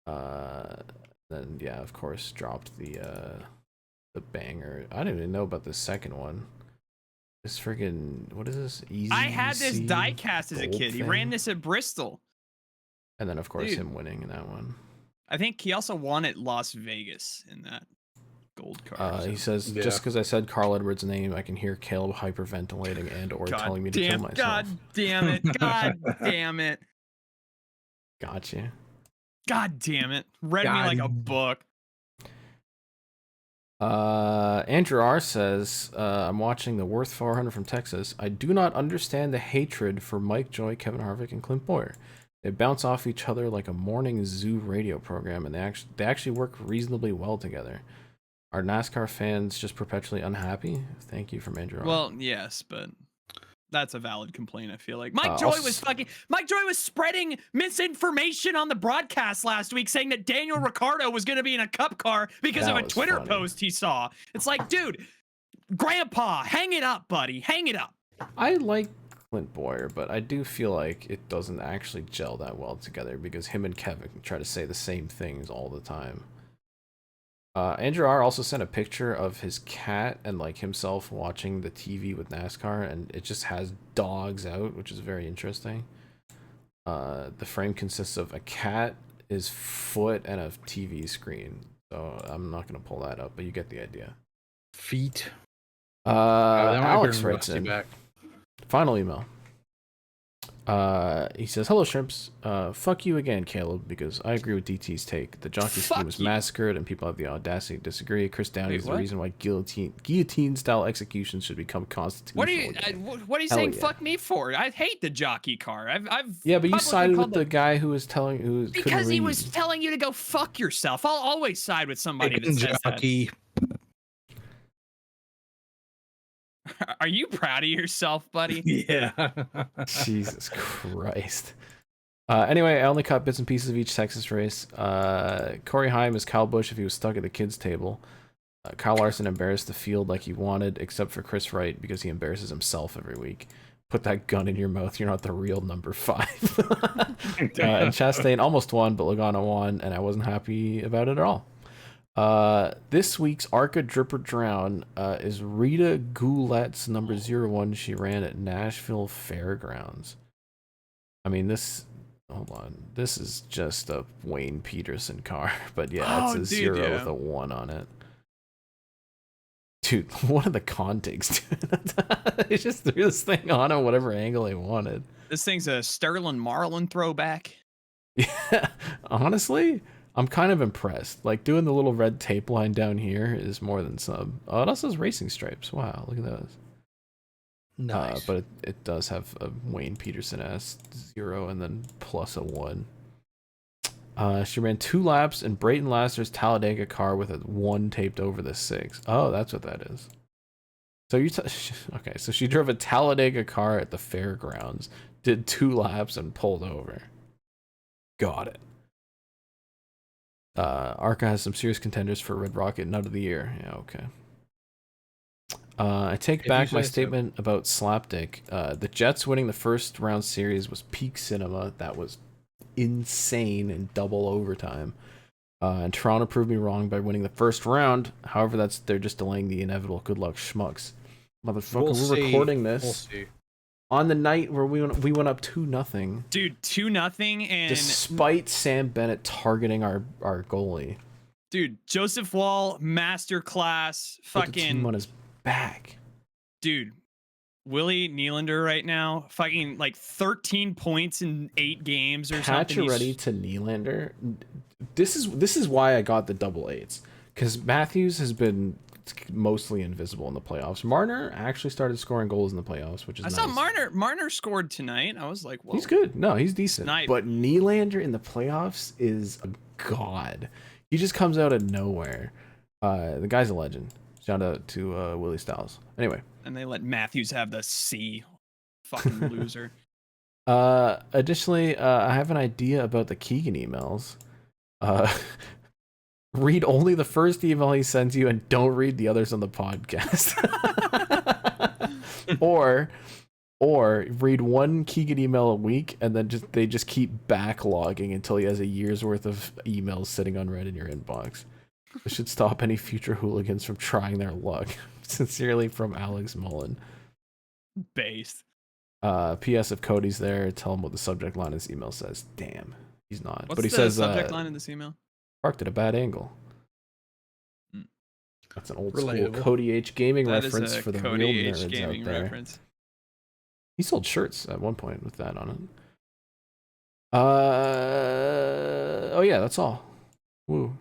Then yeah, of course, dropped the banger. I didn't even know about the second one. This friggin', what is this? Easy. I had this diecast as a kid. He ran this at Bristol. And then of course him winning in that one. I think he also won at Las Vegas in that gold car. He says, just because I said Carl Edwards' name, I can hear Caleb hyperventilating and or telling me to kill myself. God damn it. God damn it. Gotcha. God damn it. Read me like a book. Andrew R says, I'm watching the Worth 400 from Texas. I do not understand the hatred for Mike Joy, Kevin Harvick, and Clint Boyer. They bounce off each other like a morning zoo radio program, and they actually work reasonably well together. Are NASCAR fans just perpetually unhappy? Thank you from Andrew. Well, yes, but that's a valid complaint. I feel like Mike Joy also- was spreading misinformation on the broadcast last week, saying that Daniel Ricciardo was going to be in a Cup car because That of a was Twitter funny. post he saw. It's like, dude, Grandpa, hang it up, buddy, hang it up. I like Clint Boyer, but I do feel like it doesn't actually gel that well together because him and Kevin try to say the same things all the time. Andrew R also sent a picture of his cat and like himself watching the TV with NASCAR, and it just has dogs out, which is very interesting. The frame consists of a cat, his foot, and a TV screen. So I'm not gonna pull that up, but you get the idea. Feet. Alex writes in. Back. Final email. He says, "Hello, shrimps. Fuck you again, Caleb, because I agree with DT's take. The jockey scheme was massacred, and people have the audacity to disagree. Chris Downey is the reason why guillotine-style executions should become constitutional." What are you? What are you saying? yeah. Fuck me for? I hate the jockey car. I've Yeah, but you publicly sided called with the guy who was telling couldn't because he read. was telling you to go fuck yourself. I'll always side with somebody that says Jockey. that. Are you proud of yourself, buddy? Yeah. Jesus Christ. Anyway, I only caught bits and pieces of each Texas race. Corey Haim is Kyle Busch if he was stuck at the kids' table. Kyle Larson embarrassed the field like he wanted, except for Chris Wright because he embarrasses himself every week. Put that gun in your mouth. You're not the real number 5. And Chastain almost won, but Logano won, and I wasn't happy about it at all. This week's Arca Dripper Drown is Rita Goulette's number 01 she ran at Nashville Fairgrounds. I mean, hold on. This is just a Wayne Peterson car, but yeah, it's a 0 with a 1 on it. Dude, one of the contigs, dude. They just threw this thing on at whatever angle they wanted. This thing's a Sterling Marlin throwback. Yeah, honestly, I'm kind of impressed. Like, doing the little red tape line down here is more than some. Oh, it also has racing stripes. Wow, look at those. Nice. But it does have a Wayne Peterson-ass 0 and then plus a 1. She ran 2 laps in Brayton Lasser's Talladega car with a 1 taped over the 6. Oh, that's what that is. So okay, so she drove a Talladega car at the fairgrounds, did 2 laps and pulled over. Got it. Arca has some serious contenders for Red Rocket Nut of the Year. Yeah, okay. I take back my statement about Slapdick. The Jets winning the first round series was peak cinema. That was insane in double overtime. And Toronto proved me wrong by winning the first round. However, they're just delaying the inevitable. Good luck, schmucks. Motherfucker, we're recording this on the night where we went up 2-0. Dude, 2-0, and despite Sam Bennett targeting our goalie. Dude, Joseph Wall, masterclass, fucking the team on his back. Dude, Willie Nylander right now, fucking like 13 points in 8 games or something. Pacioretty to Nylander. This is why I got the double 8s, because Matthews has been mostly invisible in the playoffs. Marner actually started scoring goals in the playoffs, which is nice. I saw Marner scored tonight. I was like, whoa. He's good. No, he's decent. Nice. But Nylander in the playoffs is a god. He just comes out of nowhere. The guy's a legend. Shout out to Willie Styles. Anyway. And they let Matthews have the C. Fucking loser. Additionally, I have an idea about the Keegan emails. Read only the first email he sends you and don't read the others on the podcast. or read one Keegan email a week and then they just keep backlogging until he has a year's worth of emails sitting unread in your inbox. This should stop any future hooligans from trying their luck. Sincerely, from Alex Mullen. Based. P.S. If Cody's there, tell him what the subject line of this email says. Damn, he's not. What's but he the says subject line in this email? Parked at a bad angle. Mm. That's an old school Cody H gaming reference for the Cody real H nerds gaming out there. Reference. He sold shirts at one point with that on it. Oh yeah, that's all. Woo.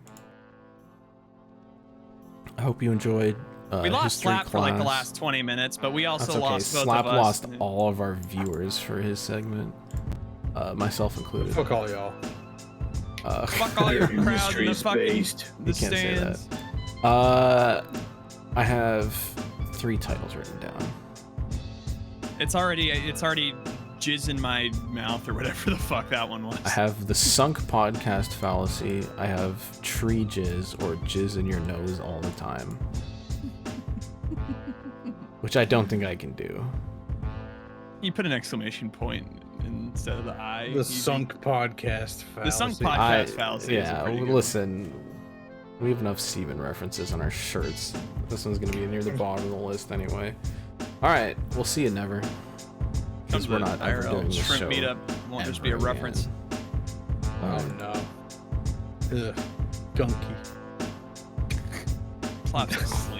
I hope you enjoyed. We lost Slap class. for like the last 20 minutes, but we also lost both Slap of us. lost all of our viewers for his segment, myself included. Fuck all y'all. Fuck all your crowds in the fucking you can't stands. say that. I have 3 titles written down. It's already jizz in my mouth or whatever the fuck that one was. I have the Sunk Podcast Fallacy. I have Tree Jizz, or Jizz in Your Nose All the Time. Which I don't think I can do. You put an exclamation point instead of the I. The Sunk Podcast Fallacy. The Sunk Podcast Fallacy. Yeah, listen. We have enough semen references on our shirts. This one's gonna be near the bottom of the list anyway. Alright, we'll see you never. Because we're not ever doing this shrimp show meetup won't just be a ever reference. again. Oh no. Ugh. Gunky. Plops asleep.